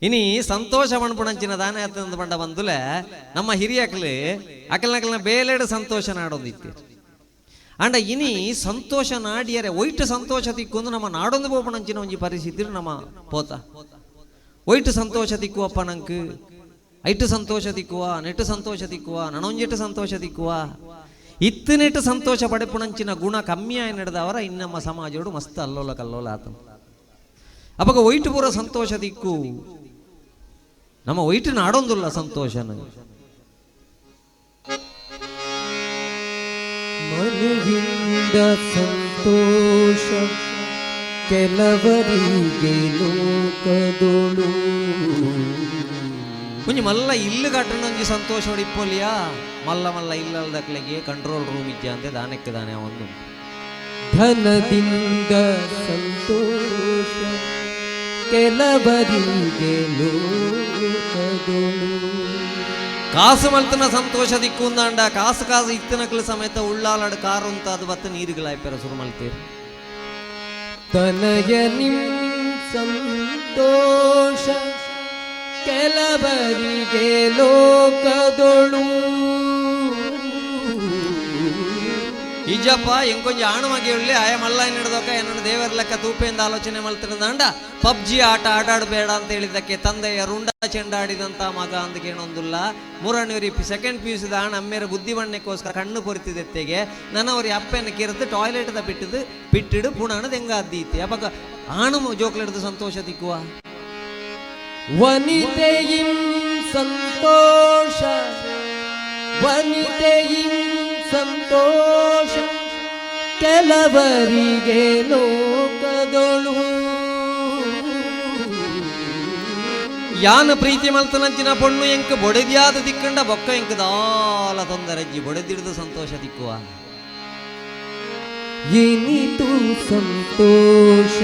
ಇನಿ ಸಂತೋಷ ಮಣ್ಪುಣಂಚಿನ ದಾನೆ ಆತಂದು ಬಂಡ ಬಂದುಲೆ ನಮ್ಮ ಹಿರಿಯಕಲು ಅಕಲ್ನಕಲ್ನ ಬೇಲೆಡು ಸಂತೋಷ ನಾಡೋದಿತ್ತು ಅಂಡ ಇನಿ ಸಂತೋಷ ನಾಡಿಯರೆ ಒಯ್ಟು ಸಂತೋಷ ತಿಕ್ಕೊಂದು ನಮ್ಮ ನಾಡೊಂದು ಬೋಪಣಂಚಿನ ಒಂಜಿ ಪರಿಸ್ಥಿತಿ ನಮ್ಮ ಪೋತ ಒಯ್ಟು ಸಂತೋಷ ತಿಕ್ಕುವಪ್ಪ ನಂಕು ಐಟು ಸಂತೋಷ ತಿಕ್ಕುವ ನೆಟ್ಟು ಸಂತೋಷ ತಿಕ್ಕುವ ನನೊಂಜಿಟ್ಟು ಸಂತೋಷ ತಿಕ್ಕುವ ಇತ್ತನೆಟ್ಟು ಸಂತೋಷ ಪಡೆಪುಣಂಚಿನ ಗುಣ ಕಮ್ಮಿಯಾಗಿ ನಡೆದವರ ಇನ್ನಮ್ಮ ಸಮಾಜೋಡು ಮಸ್ತ್ ಅಲ್ಲೋಲ ಕಲ್ಲೋಲ ಆತ ಅವಾಗ ಒಯ್ಟು ಪೂರ ಸಂತೋಷ ತಿಕ್ಕು ನಮ್ಮ ಒಯ್ಟು ನಾಡೊಂದುಲ್ಲ ಸಂತೋಷನ ಮನೆಯಿಂದ ಸಂತೋಷ ಕೆಲವರಿಗೆ ಲೋಕದೊಳು ಕುಂಜಿ ಮಲ್ಲ ಇಲ್ಲು ಕಟ್ಟಣಂಜಿ ಸಂತೋಷ ಹೊಡಿಪ್ಪೋಲಿಯಾ ಮಲ್ಲ ಮಲ್ಲ ಇಲ್ಲದಕ್ಲೆಗೆ ಕಂಟ್ರೋಲ್ ರೂಮ್ ಇಜ್ಜ ಅಂತೆ ದಾನಕ್ಕೆ ದಾನೆ ಒಂದು ಧನದಿಂದ ಸಂತೋಷ ಕೆಲವರಿಗೆ ಲೋಕದೊಳು ಕಾಸು ಮಲ್ತನ ಸಂತೋಷ ದಿಕ್ಕುಂದಾಂಡ ಕಾಸು ಕಾಸು ಇತ್ತನಕ್ಲು ಸಮೇತ ಉಳ್ಳಾಲಡ್ ಕಾರು ಅಂತ ಅದು ಬತ್ತ ನೀರುಗಳಾಯ್ಪೆರ ಶುರು ಮಲ್ತೀರಿ ತನಯ ನಿಮ್ ಸಂತೋಷ ಕೆಲವರಿಗೆ ಲೋಕದೊಳು ಈಜಪ್ಪ ಎಂಕೊಂಜಿ ಆಣವಾಗಿ ಉಳ್ಳಿ ಆಯ ಮಲ್ಲ ಹಿಡಿದೋಕ ಏನನ್ನು ದೇವರ ಲೆಕ್ಕ ತೂಪೆಯಿಂದ ಆಲೋಚನೆ ಮಲ್ತಿರಂದ ಪಬ್ಜಿ ಆಟ ಆಡಾಡಬೇಡ ಅಂತ ಹೇಳಿದ್ದಕ್ಕೆ ತಂದೆಯ ರುಂಡ ಚೆಂಡಾಡಿದಂತ ಮಗ ಅಂತ ಕೇಳೊಂದಿಲ್ಲ ಮೂರನೇವರಿ ಸೆಕೆಂಡ್ PUC ಹಣ ಅಮ್ಮೇರ ಬುದ್ಧಿ ಬಣ್ಣಕ್ಕೋಸ್ಕರ ಕಣ್ಣು ಪೊರಿತಿದ್ದೆತ್ತೆಗೆ ನನ್ನವರಿ ಅಪ್ಪನ ಕೇರದ್ದು ಟಾಯ್ಲೆಟ್ ಬಿಟ್ಟಿಡು ಪುಣಾಣದ ಹೆಂಗ ಅದ್ದೀತಿ ಅವಾಗ ಆಣು ಜೋಕ್ಲೆಡ್ದು ಸಂತೋಷ ತಿಕ್ಕುವ ವನಿತೆಯಿಂ ಸಂತೋಷ ವನಿತೆಯಿಂ ಸಂತೋಷ ಕೆಲವರಿಗೆ ಲೋಕದೊಳು ಯಾನ ಪ್ರೀತಿ ಮಲ್ತನಂಚಿನ ಪೊಣ್ಣು ಎಂಕ ಬೊಡೆದಿಯಾದ ದಿಕ್ಕಂಡ ಬೊಕ್ಕ ಎಂಕ ದಾಲ ತೊಂದರಜ್ಜಿ ಬೊಡೆದಿಡ್ದು ಸಂತೋಷ ತಿಕ್ಕುವ ಏನಿತು ಸಂತೋಷ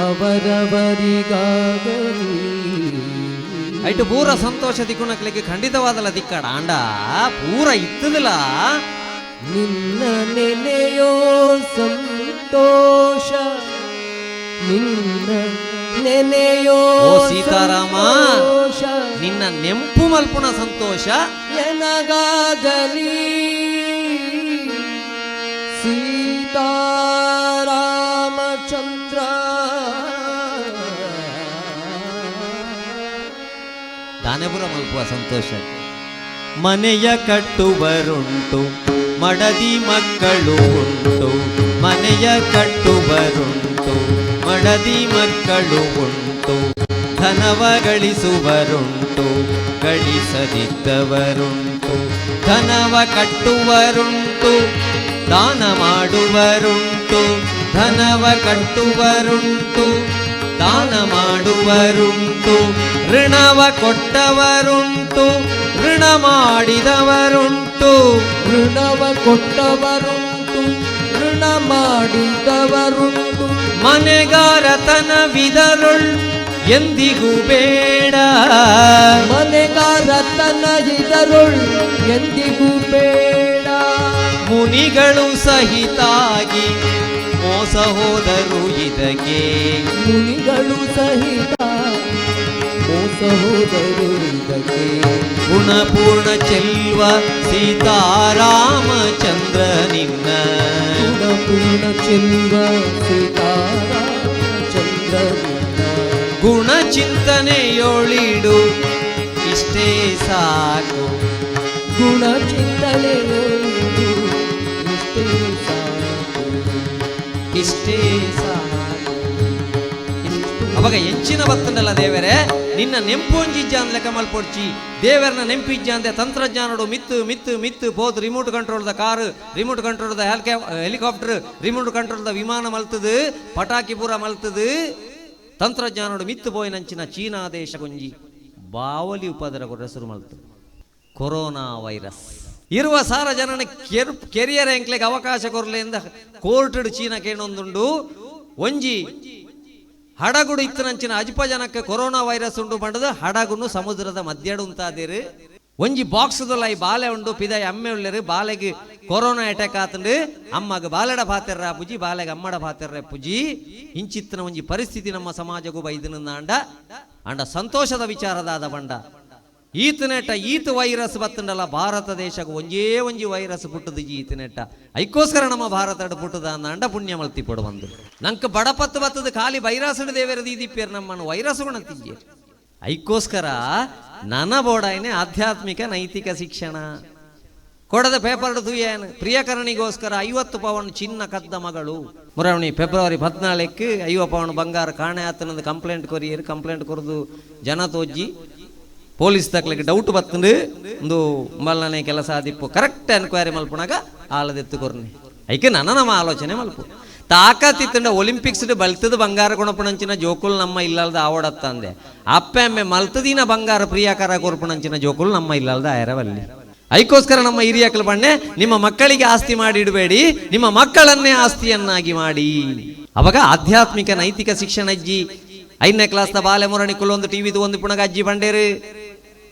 ಅವರವರಿಗಾಗಲಿ ಐಟು ಪೂರ ಸಂತೋಷ ದಿಕ್ಕುನಕ್ಲಿಕ್ಕೆ ಖಂಡಿತವಾದಲ್ಲ ದಿಕ್ಕಡ ಅಂಡ ಪೂರ ಇತ್ತದಿಲ್ಲ ನಿನ್ನ ನೆನೆಯೋ ಸಂತೋಷ ನಿನ್ನ ನೆನೆಯೋ ಓ ಸೀತಾರಾಮ ನಿನ್ನ ನೆಂಪು ಮಲ್ಪುಣ ಸಂತೋಷ ಎನಗಾಗಲಿ ಸೀತಾರಾಮಚಂದ್ರ ದಾನೆಪುರ ಮಲ್ಪುವ ಸಂತೋಷ ಮನೆಯ ಕಟ್ಟುವರುಂಟು ಮಡದಿ ಮಕ್ಕಳು ಉಂಟು ಮನೆಯ ಕಟ್ಟುವರುಂಟು ಮಡದಿ ಮಕ್ಕಳು ಉಂಟು ಧನವ ಗಳಿಸುವರುಂಟು ಗಳಿಸದಿದ್ದವರುಂಟು ಧನವ ಕಟ್ಟುವರುಂಟು ದಾನ ಮಾಡುವರುಂಟು ಧನವ ಕಟ್ಟುವರುಂಟು ದಾನ ಮಾಡುವರುಂಟು ಋಣವ ಕೊಟ್ಟವರುಂಟು ಋಣ ಮಾಡಿದವರುಂಟು ಋಣವ ಕೊಟ್ಟವರುಂಟು ಋಣ ಮಾಡಿದವರುಂಟು ಮನೆಗಾರತನವಿದರುಳ್ ಎಂದಿಗೂ ಬೇಡ ಮನೆಗಾರತನ ಇದರುಳ್ ಎಂದಿಗೂ ಬೇಡ ಮುನಿಗಳು ಸಹಿತಾಗಿ ಮೋಸ ಹೋದರು ಇದಕ್ಕೆ ಮುನಿಗಳು ಸಹಿತ ಮೋಸ ಹೋದರು ಇದಕ್ಕೆ ಗುಣಪೂರ್ಣ ಚೆಲ್ವ ಸೀತಾರಾಮಚಂದ್ರ ನಿನ್ನ ಗುಣಪೂರ್ಣ ಚೆಲ್ವ ಸೀತಾರಾಮಚಂದ್ರ ಗುಣ ಚಿಂತನೆಯೊಳಿಡು ಇಷ್ಟೇ ಸಾಕು ಗುಣ ಚಿಂತನೆಯೊಳಿಡು ಇಷ್ಟೇ ಸಾಕು ಇಷ್ಟೇ ಸಾಕು ಅವಾಗ ಹೆಚ್ಚಿನ ಬತ್ತನಲ್ಲ ದೇವರೇ ನಿನ್ನ ನೆಂಪೊಂಜಿಜ್ಜ ಅಂದ್ಲೆಕ್ಕ ಮಲ್ಪೊಡ್ಚಿ ದೇವರನ್ನ ನೆಂಪಿಜ್ಜ ಅಂತೆ ತಂತ್ರಜ್ಞಾನಡು ಮಿತ್ತು ಪೋದು ರಿಮೋಟ್ ಕಂಟ್ರೋಲ್ದ ಕಾರು ರಿಮೋಟ್ ಕಂಟ್ರೋಲ್ದ ಹೆಲಿಕಾಪ್ಟರ್ ರಿಮೋಟ್ ಕಂಟ್ರೋಲ್ದ ವಿಮಾನ ಮಲ್ತದು ಪಟಾಕಿ ಪೂರ ಮಲ್ತದು ತಂತ್ರಜ್ಞಾನಡು ಮಿತ್ತು ಪೋಯಿನಂಚಿನ ಚೀನಾ ದೇಶ ಗೊಂಜಿ ಬಾವಲಿ ಉಪದರ ಹೆಸರು ಮಲ್ತದು ಕೊರೋನಾ ವೈರಸ್ ಇರುವ ಸಾರ ಜನನ ಕೆರಿಯರ್ ಎಂಕ್ಲೆಗೆ ಅವಕಾಶ ಕೊರಲೆಯಿಂದ ಕೋರ್ಟ್ ಚೀನಾ ಕೇಳೊಂದುಂಡು ಒಂಜಿ ಹಡಗುಡು ಇತ್ತನಂಚಿನ ಅಜಿಪ ಜನಕ್ಕೆ ಕೊರೋನಾ ವೈರಸ್ ಉಂಡು ಬಂಡದು ಹಡಗುನು ಸಮುದ್ರದ ಮಧ್ಯಡು ಉಂತಾದಿರು ಒಂಜಿ ಬಾಕ್ಸ್ದಲ್ಲ ಈ ಬಾಲೆ ಉಂಡು ಪಿದಾಯಿ ಅಮ್ಮೆ ಉಳ್ಳರು ಬಾಲೆಗೆ ಕೊರೋನಾ ಅಟ್ಯಾಕ್ ಆತಂಡು ಅಮ್ಮಗ ಬಾಲೆಡ ಪಾತೆರ್ರ ಪುಜಿ ಬಾಲೆಗೆ ಅಮ್ಮಡ ಪಾತೆರ್ರ ಪುಜಿ ಇಂಚಿತ್ತಿನ ಒಂಜಿ ಪರಿಸ್ಥಿತಿ ನಮ್ಮ ಸಮಾಜಗೂ ಬೈದನಂದ ಅಂಡ ಸಂತೋಷದ ವಿಚಾರದಾದ ಬಂಡ ಈತನೆಟ ಈತ ವೈರಸ್ ಬತ್ತಂಡಲ್ಲ ಭಾರತ ದೇಶಕ್ಕೆ ಒಂಜಿ ವೈರಸ್ ಪುಟ್ಟದು ಈತನೆಟ ಐಕೋಸ್ಕರ ನಮ್ಮ ಭಾರತ ಪುಟ್ಟದ ಅಂಡ ಪುಣ್ಯ ಮಲ್ತಿ ಪಡು ಬಂದು ನಂಗೆ ಬಡಪತ್ತು ಬತ್ತದ ಖಾಲಿ ವೈರಸ್ ದೇವರದು ಇದೀಪೇರು ನಮ್ಮನ್ನು ವೈರಸ್ ಗುಣತಿದ್ಯ ಐಕೋಸ್ಕರ ನನ್ನ ಬೋಡಾಯ್ನೆ ಆಧ್ಯಾತ್ಮಿಕ ನೈತಿಕ ಶಿಕ್ಷಣ ಕೊಡದ ಪೇಪರ್ ತುಯ್ಯನ್ ಪ್ರಿಯಕರಣಿಗೋಸ್ಕರ 50 ಪೌಂಡ್ ಚಿನ್ನ ಕದ್ದ ಮಗಳು ಮುರವಣಿ ಫೆಬ್ರವರಿ 14ಕ್ಕೆ 50 ಪೌಂಡ್ ಬಂಗಾರ ಕಾಣೆ ಆತನದು ಕಂಪ್ಲೇಂಟ್ ಕೊರಿಯರು ಕಂಪ್ಲೇಂಟ್ ಕೊರದು ಜನ ತೋಜಿ ಪೊಲೀಸ್ ತಕ್ಲಿಕ್ಕೆ ಡೌಟ್ ಬತ್ತಂದು ಒಂದು ಮಲ್ಲನೆ ಕೆಲಸ ಆದಿಪ್ಪು ಕರೆಕ್ಟ್ ಎನ್ಕ್ವೈರಿ ಮಲ್ಪುನಾಗ ಆಳದೆತ್ತು ಕೊರ್ನಿ ಐಕೆ ನಮ್ಮ ಆಲೋಚನೆ ಮಲ್ಪು ತಾಕತ್ತಿತ್ತಂಡ ಒಲಿಂಪಿಕ್ಸ್ ಬಲ್ತದ ಬಂಗಾರ ಕೊಣಪುಣಂಚಿನ ಜೋಕುಲ್ ನಮ್ಮ ಇಲ್ಲಲ್ದ ಆವಡತ್ತ ಅಂದೆ ಅಪ್ಪೆಮ್ಮೆ ಮಲ್ತದಿನ ಬಂಗಾರ ಪ್ರಿಯಾಕರ ಕೊರ್ಪುಣಂಚಿನ ಜೋಕುಲ್ ನಮ್ಮ ಇಲ್ಲಲ್ದ ಆಯರವಲ್ಲಿ ಐಕೋಸ್ಕರ ನಮ್ಮ ಹಿರಿಯಕಲು ಬಣ್ಣೆ ನಿಮ್ಮ ಮಕ್ಕಳಿಗೆ ಆಸ್ತಿ ಮಾಡಿ ಇಡಬೇಡಿ, ನಿಮ್ಮ ಮಕ್ಕಳನ್ನೇ ಆಸ್ತಿಯನ್ನಾಗಿ ಮಾಡಿ. ಅವಾಗ ಆಧ್ಯಾತ್ಮಿಕ ನೈತಿಕ ಶಿಕ್ಷಣ ಅಜ್ಜಿ 5ನೇ ಕ್ಲಾಸ್ದ ಬಾಲೆ ಮುರಣಿ ಕುಲ್ಲೊಂದು ಟಿವಿದು ಒಂದು ಪುಣಗ ಅಜ್ಜಿ ಬಂಡೇರು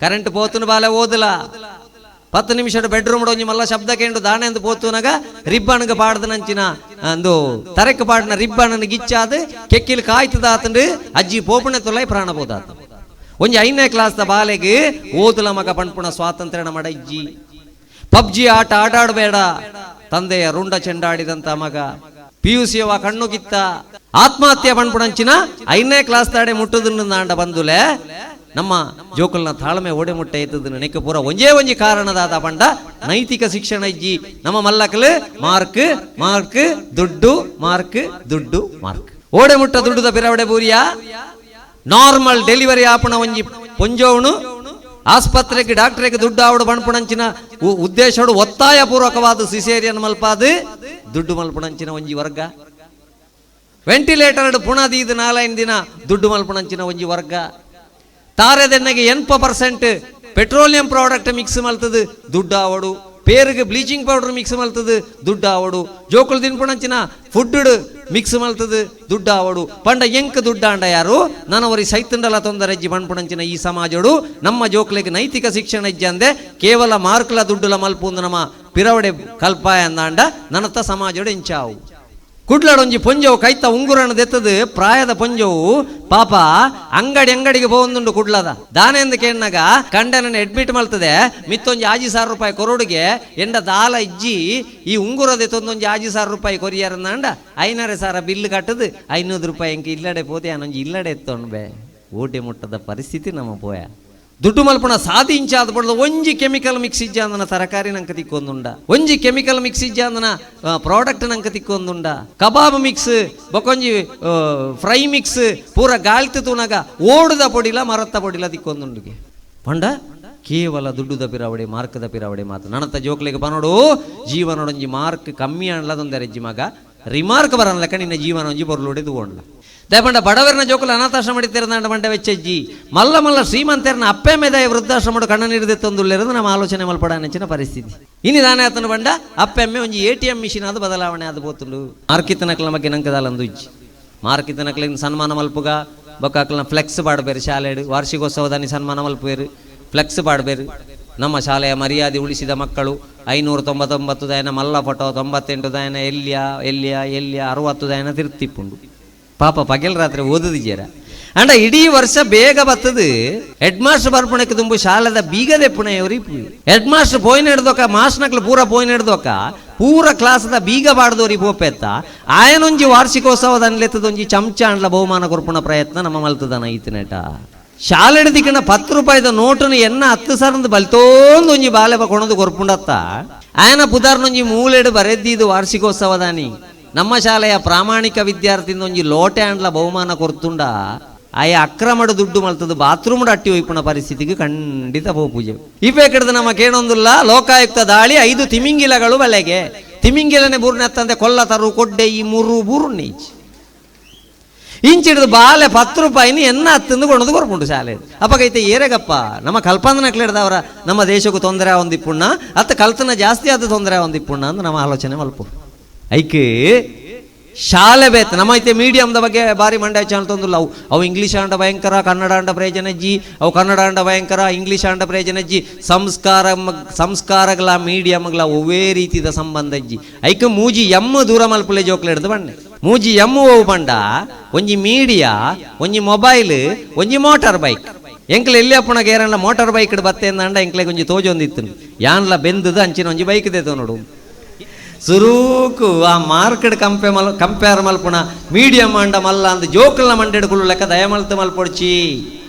ಕರೆಂಟ್ ಪೋತುನ ಬಾಲೆ ಓದಲ 10 ನಿಮಿಷದ ಬೆಡ್ರೂಮ್ ಒಂಜಿ ಮಲ್ಲ ಶಬ್ದ ಕೇಂಡು ದಾಣೆ ಎಂದು ಪೋತುನಾಗ ರಿಬ್ಬನ್ಗ ಪಾಡ್ದ ನಂಚಿನ ಒಂದು ತರೆಕ್ ಪಾಡಿನ ರಿಬ್ಬನ್ ಗಿಚ್ಚಾದ ಕೆಕ್ಕಿಲ್ ಕಾಯ್ತದ ಆತಂಡು ಅಜ್ಜಿ ಪೋಪಣೆ ತೊಲೈ ಪ್ರಾಣ ಬೋದಾತ. ಒಂಜಿ 5ನೇ ಕ್ಲಾಸ್ದ ಬಾಲೆಗೆ ಓದಲ ಮಗ ಪಣ್ಪುಣ ಸ್ವಾತಂತ್ರ್ಯನ ಮಡ ಇಜ್ಜಿ. ಪಬ್ಜಿ ಆಟ ಆಡಾಡಬೇಡ ತಂದೆಯ ರುಂಡ ಚೆಂಡಾಡಿದಂತ ಮಗ. PUCಯವ ಕಣ್ಣು ಕಿತ್ತ ಆತ್ಮಹತ್ಯೆ ಪಣ್ಪುಣಂಚಿನ 5ನೇ ಕ್ಲಾಸ್ ತಾಡೆ ಮುಟ್ಟುದನ್ನ ನಾಂಡ ಬಂದುಲೆ ನಮ್ಮ ಜೋಕಲ್ನ ತಾಳ್ಮೆ ಓಡೆ ಮುಟ್ಟೆ ಎತ್ತದನ್ನು ನೆಕ್ಕ ಪೂರ ಒಂಜಿ ಕಾರಣದಾದ ಬಂಡ ನೈತಿಕ ಶಿಕ್ಷಣ ಇಜ್ಜಿ. ನಮ್ಮ ಮಲ್ಲಕಲು ಮಾರ್ಕ್ ಮಾರ್ಕ್ ದುಡ್ಡು ಮಾರ್ಕ್ ದುಡ್ಡು ಮಾರ್ಕ್ ಓಡೆ ಮುಟ್ಟ ದುಡ್ಡುದ ಬಿರವಡೆ ಬೂರಿಯ ನಾರ್ಮಲ್ ಡೆಲಿವರಿ ಆಪಣ ಒಂಜಿ ಪೊಂಜೋವನು ಆಸ್ಪತ್ರೆಗೆ ಡಾಕ್ಟರ್ಗೆ ದುಡ್ಡು ಆವಡು ಬಣ್ಪುಣಂಚಿನ ಉದ್ದೇಶಡು ಒತ್ತಾಯ ಪೂರ್ವಕವಾದ ಸಿಸೇರಿಯನ್ ಮಲ್ಪಾದು ದುಡ್ಡು ಮಲ್ಪುಣಂಚಿನ ಒಂಜಿ ವರ್ಗ. ವೆಂಟಿಲೇಟರ್ ಪುಣದೀದ 4 ದಿನ ದುಡ್ಡು ಮಲ್ಪುಣಂಚಿನ ಒಂಜಿ ವರ್ಗ. ತಾರೆದೆಣ್ಣೆಗೆ 80% ಪೆಟ್ರೋಲಿಯಂ ಪ್ರಾಡಕ್ಟ್ ಮಿಕ್ಸ್ ಮಲ್ತದು ದುಡ್ಡು ಆವಡು. ಪೇರಿಗೆ ಬ್ಲೀಚಿಂಗ್ ಪೌಡರ್ ಮಿಕ್ಸ್ ಮಲ್ತದು ದುಡ್ಡು ಆವಡು. ಜೋಕುಲ್ ದಿನಪುಣಂಚಿನ ಫುಡ್ ಮಿಕ್ಸ್ ಮಲ್ತದು ದುಡ್ಡು ಆವಡು. ಪಂಡ ಎಂಕ್ ದುಡ್ಡಾಂಡ ಯಾರು ನನವರಿ ಸೈತಂಡಲ ತೊಂದರೆಜ್ಜಿ ಬಣ್ಪುಣಂಚಿನ ಈ ಸಮಾಜಡು ನಮ್ಮ ಜೋಕ್ಲೆಗೆ ನೈತಿಕ ಶಿಕ್ಷಣ ಇಜ್ಜಿ ಅಂದೆ ಕೇವಲ ಮಾರ್ಕ್ಲ ದುಡ್ಡುಲ ಮಲ್ಪುಂದು ನಮ್ಮ ಪಿರವಡೆ ಕಲ್ಪಾಯ ಅಂದಾಂಡ ನನ್ನತ್ತ ಸಮಾಜಡು ಎಂಚಾವು. ಕುಡ್ಲಾಡೊಂಜಿ ಪೊಂಜವು ಕೈತ ಉಂಗುರನ ದೆತ್ತದು ಪ್ರಾಯದ ಪೊಂಜವು ಪಾಪ ಅಂಗಡಿಗೆ ಹೋಗುಂಡು ಕುಡ್ಲದ ದಾನೆ ಎಂದು ಕೇಳಿನಾಗ ಕಂಡನನ್ನು ಅಡ್ಮಿಟ್ ಮಾಡ್ತದೆ ಮಿತ್ತೊಂಜಿ 5,000 ರೂಪಾಯಿ ಕೊರೋಡಿಗೆ ಎಂಡ ದಾಲ ಇಜ್ಜಿ ಈ ಉಂಗುರ ದೆತ್ತೊಂದೊಂಜಿ 5,000 ರೂಪಾಯಿ ಕೊರಿಯಾರಂದ 5,500 ಬಿಲ್ ಕಟ್ಟದು 500 ರೂಪಾಯಿ ಎಂಕ ಇಲ್ಲಡೆ ಪೋತೆ ಅನ್ನೊಂಜಿ ಇಲ್ಲಡೆ ಎತ್ತೊಂಡು ಬೇ ಊಟೆ ಮುಟ್ಟದ ಪರಿಸ್ಥಿತಿ ನಮ್ಮ ಪೋಯ. ದುಡ್ಡು ಮಲ್ಪುಣ ಸಾದಿ ಇಂಚಾದ ಪಡೆದ ಒಂಜಿ ಕೆಮಿಕಲ್ ಮಿಕ್ಸ್ ಇಜ್ಜ ಅಂದನ ತರಕಾರಿ ನಂಕ ತಿಕ್ಕೊಂದುಂಡ, ಒಂಜಿ ಕೆಮಿಕಲ್ ಮಿಕ್ಸ್ ಇಜ್ಜ ಅಂದನ ಪ್ರಾಡಕ್ಟ್ ನಂಕ ತಿಕ್ಕೊಂದುಂಡ, ಕಬಾಬ್ ಮಿಕ್ಸ್ ಬೊಕೊಂಜಿ ಫ್ರೈ ಮಿಕ್ಸ್ ಪೂರ ಗಾಳ್ತಿ ತೂನಾಗ ಓಡುದ ಪೊಡಿಲ ಮರತ್ತ ಪೊಡಿಲ ತಿಕ್ಕೊಂದುಂಡಿಗೆ ಪಂಡ ಕೇವಲ ದುಡ್ಡುದ ಪಿರಾವಡೆ ಮಾರ್ಕದ ಪಿರಾವಡೆ ಮಾತು ನನ್ನತ್ತ ಜೋಕ್ಲೆಗೆ ಪನೋಡು ಜೀವನೊಡೊಂಜಿ ಮಾರ್ಕ್ ಕಮ್ಮಿ ಅಣ್ಲದೊಂದರೆಜ್ಜಿ ಮಗ ರಿಮಾರ್ಕ್ ಬರನ್ಲಕ್ಕ ನಿನ್ನ ಜೀವನ ಒಂಜಿ ಬೊರ್ಲೋಡೆ ತಗೊಂಡ್ಲ ದಯಪಂಡ ಬಡವರನ ಜೋಕುಲು ಅನಾಥಾಶ್ರಮ ಮಾಡಿತಿರಂದ ಬಂಡ ವೆಚ್ಚಜ್ಜಿ ಮಲ್ಲ ಶ್ರೀಮಂತರನ್ನ ಅಪ್ಪೆ ಮೇದಾಯ ವೃದ್ಧಾಶ್ರಮ ಕಣ್ಣ ನೀಡದೆ ತಂದುಳ್ಳೇರದು ನಮ್ಮ ಆಲೋಚನೆ ಮಲ್ಪಡ ನೆಚ್ಚಿನ ಪರಿಸ್ಥಿತಿ. ಇನ್ನು ದಾನೆ ಆತನ ಬಂಡ ಅಪ್ಪೆಮ್ಮೆ ಒಂಜಿ ATM ಮಿಷಿನ್ ಅದು ಬದಲಾವಣೆ ಅದು ಬೋತುಂಡು. ಮಾರ್ಕಿತನಕ್ಲ ಬಗ್ಗೆ ನಂಕದಾಲಂದು ಇಜ್ಜಿ ಮಾರ್ಕಿತನಕ್ಲಿನ ಸನ್ಮಾನ ಮಲ್ಪುಗ ಬೊಕ್ಕಾಕ್ಲನ ಫ್ಲೆಕ್ಸ್ ಪಾಡಬೇರು ಶಾಲೆಡು ವಾರ್ಷಿಕೋತ್ಸವದಾನಿ ಸನ್ಮಾನ ಮಲ್ಪೇರು ಫ್ಲೆಕ್ಸ್ ಪಾಡಬೇರು. ನಮ್ಮ ಶಾಲೆಯ ಮರ್ಯಾದೆ ಉಳಿಸಿದ ಮಕ್ಕಳು 599 ದಯನ ಮಲ್ಲ ಫೋಟೋ 98 ದಯನ ಎಲ್ಲಿಯ 60 ದಯನ ತಿರ್ತಿಪ್ಪುಂಡು. ಪಾಪ ಪಗೆಲ್ ರಾತ್ರಿ ಓದದಿದ್ದೀರ ಅಂಡ ಇಡೀ ವರ್ಷ ಬೇಗ ಬತ್ತದು ಹೆಡ್ ಮಾಸ್ಟರ್ ಬರ್ಪಣಕ್ಕೆ ತುಂಬು ಶಾಲೆದ ಬೀಗದೆ ಪುಣೆಯವರಿ ಹೆಡ್ ಮಾಸ್ಟರ್ ಪೋಯ್ನ ಹಿಡ್ದೋಕ ಮಾಸ್ಟರ್ನಕ್ಲು ಪೂರ ಪೋಯ್ನ ಹಿಡ್ದೋಕ ಪೂರ ಕ್ಲಾಸ್ದ ಬೀಗ ಬಾಡ್ದವ್ರಿ ಪೋಪೆತ್ತ ಆಯನೊಂಜಿ ವಾರ್ಷಿಕೋತ್ಸವದ ಅನ್ಲೆತ್ತದೊಂಜಿ ಚಮಚ ಅಂಡ್ಲ ಬಹುಮಾನ ಕೊರ್ಪುಣ ಪ್ರಯತ್ನ ನಮ್ಮ ಮಲ್ತದನ ಐತನೇಟ. ಶಾಲೆ ಹಿಡಿದಿಕ್ಕಣ 10 ರೂಪಾಯಿದ ನೋಟನ್ನು 10 ಸಾವಿರದ ಬಲ್ತೋಂದು ಒಂಜಿ ಬಾಲೆ ಕೊಣದು ಕೊರ್ಪುಂಡತ್ತ ಆಯನ ಪುದಾರ್ನೊಂಜಿ ಮೂಲೆಡು ಬರೆದ್ದಿದ್ದು ವಾರ್ಷಿಕೋತ್ಸವದಾನಿ ನಮ್ಮ ಶಾಲೆಯ ಪ್ರಾಮಾಣಿಕ ವಿದ್ಯಾರ್ಥಿಯಿಂದ ಒಂಜಿ ಲೋಟೆ ಅಂಡ್ಲ ಬಹುಮಾನ ಕೊರ್ತುಂಡ ಆಯ ಅಕ್ರಮಡು ದುಡ್ಡು ಮಲ್ತದ್ದು ಬಾತ್ರೂಮ್ ಅಟ್ಟಿ ಹೋಯ್ಪುಣ ಪರಿಸ್ಥಿತಿಗೆ ಖಂಡಿತ ಪೂಜೆ ಇವೇ ಕೆಡದು ನಮ್ಮ ಕೇಳೊಂದಿಲ್ಲ. ಲೋಕಾಯುಕ್ತ ದಾಳಿ 5 ತಿಮಿಂಗಿಲಗಳು ಬಲೆಗೆ ತಿಮಿಂಗಿಲನೆ ಬೂರ್ನೆತ್ತಂತೆ ಕೊಲ್ಲ ತರು ಕೊಡ್ಡೆ ಈ 3 ಬೂರ್ನಿ ಇಂಚಿಡಿದು ಬಾಲೆ 10 ರೂಪಾಯಿನಿ 10 ಕೊಣದು ಕೊರ್ಪುಂಡು ಶಾಲೆ ಅಪ್ಪಗೈತೆ ಏರೆಗಪ್ಪ ನಮ್ಮ ಕಲ್ಪನಕ್ಲಿಡ್ದವರ ನಮ್ಮ ದೇಶಕ್ಕೂ ತೊಂದರೆ ಒಂದಿಪ್ಪುಣ್ಣ ಅತ್ತ ಕಲ್ತನ ಜಾಸ್ತಿ ಆದ ತೊಂದರೆ ಒಂದಿಪ್ಪುಣ್ಣ ಅಂತ ನಮ್ಮ ಆಲೋಚನೆ ಮಲ್ಪು ಐಕೆ ಶಾಲೆ ಬೇತ ನಮ್ಮ ಐತೆ ಮೀಡಿಯಮ್ದ ಬಗ್ಗೆ ಬಾರಿ ಮಂಡ್ಯ ಚಾನಲ್ ತಂದಿಲ್ಲ. ಅವು ಇಂಗ್ಲೀಷ್ ಆಂಡ ಭಯಂಕರ, ಕನ್ನಡ ಆಂಡ ಪ್ರಯೋಜನಜ್ಜಿ, ಅವು ಕನ್ನಡ ಆಂಡ ಭಯಂಕರ, ಇಂಗ್ಲೀಷ್ ಆಂಡ ಪ್ರಯೋಜನಜ್ಜಿ, ಸಂಸ್ಕಾರಗಳ ಮೀಡಿಯಮ್ಗಳ ಒವೇ ರೀತಿದ ಸಂಬಂಧ ಅಜ್ಜಿ ಐಕೆ ಮೂಜಿ ದೂರ ಮಲ್ಪಲೆ ಜೋಕ್ಲೆ ಹಿಡ್ದು ಬಣ್ಣೆ ಮೂಜಿ ಎಮ್ಮು ಬಂಡ ಒಂಜಿ ಮೀಡಿಯಾ ಒಂಜಿ ಮೊಬೈಲ್ ಒಂಜಿ ಮೋಟಾರ್ ಬೈಕ್ ಎಂಕ್ಲೆ ಎಲ್ಲಿ ಅಪ್ಪನಾಗ ಏರಣ್ಣ ಮೋಟಾರ್ ಬೈಕ್ ಬತ್ತೆ ಅಂದ ಎಂಕ್ಲೆ ಒಂಜಿ ತೋಜೊಂದಿತ್ತು ಯಾನ್ಲ ಬೆಂದದ ಅಂಚಿನ ಒಂಜಿ ಬೈಕ್ ದೇತೋ ನೋಡು ಸುರೂಕು ಆ ಮಾರ್ಕೆಟ್ ಕಂಪೇರ್ ಮಲ್ಪುಣ ಮೀಡಿಯಂ ಅಂಡ ಮಲ್ಲ ಅಂದ್ ಜೋಕಲ್ನ ಮಂಡೆಡ್ಕೊಳ್ಳು ಲೆಕ್ಕ ದಯಮಲ್ತು ಮಲ್ಪೊಡ್ಚಿ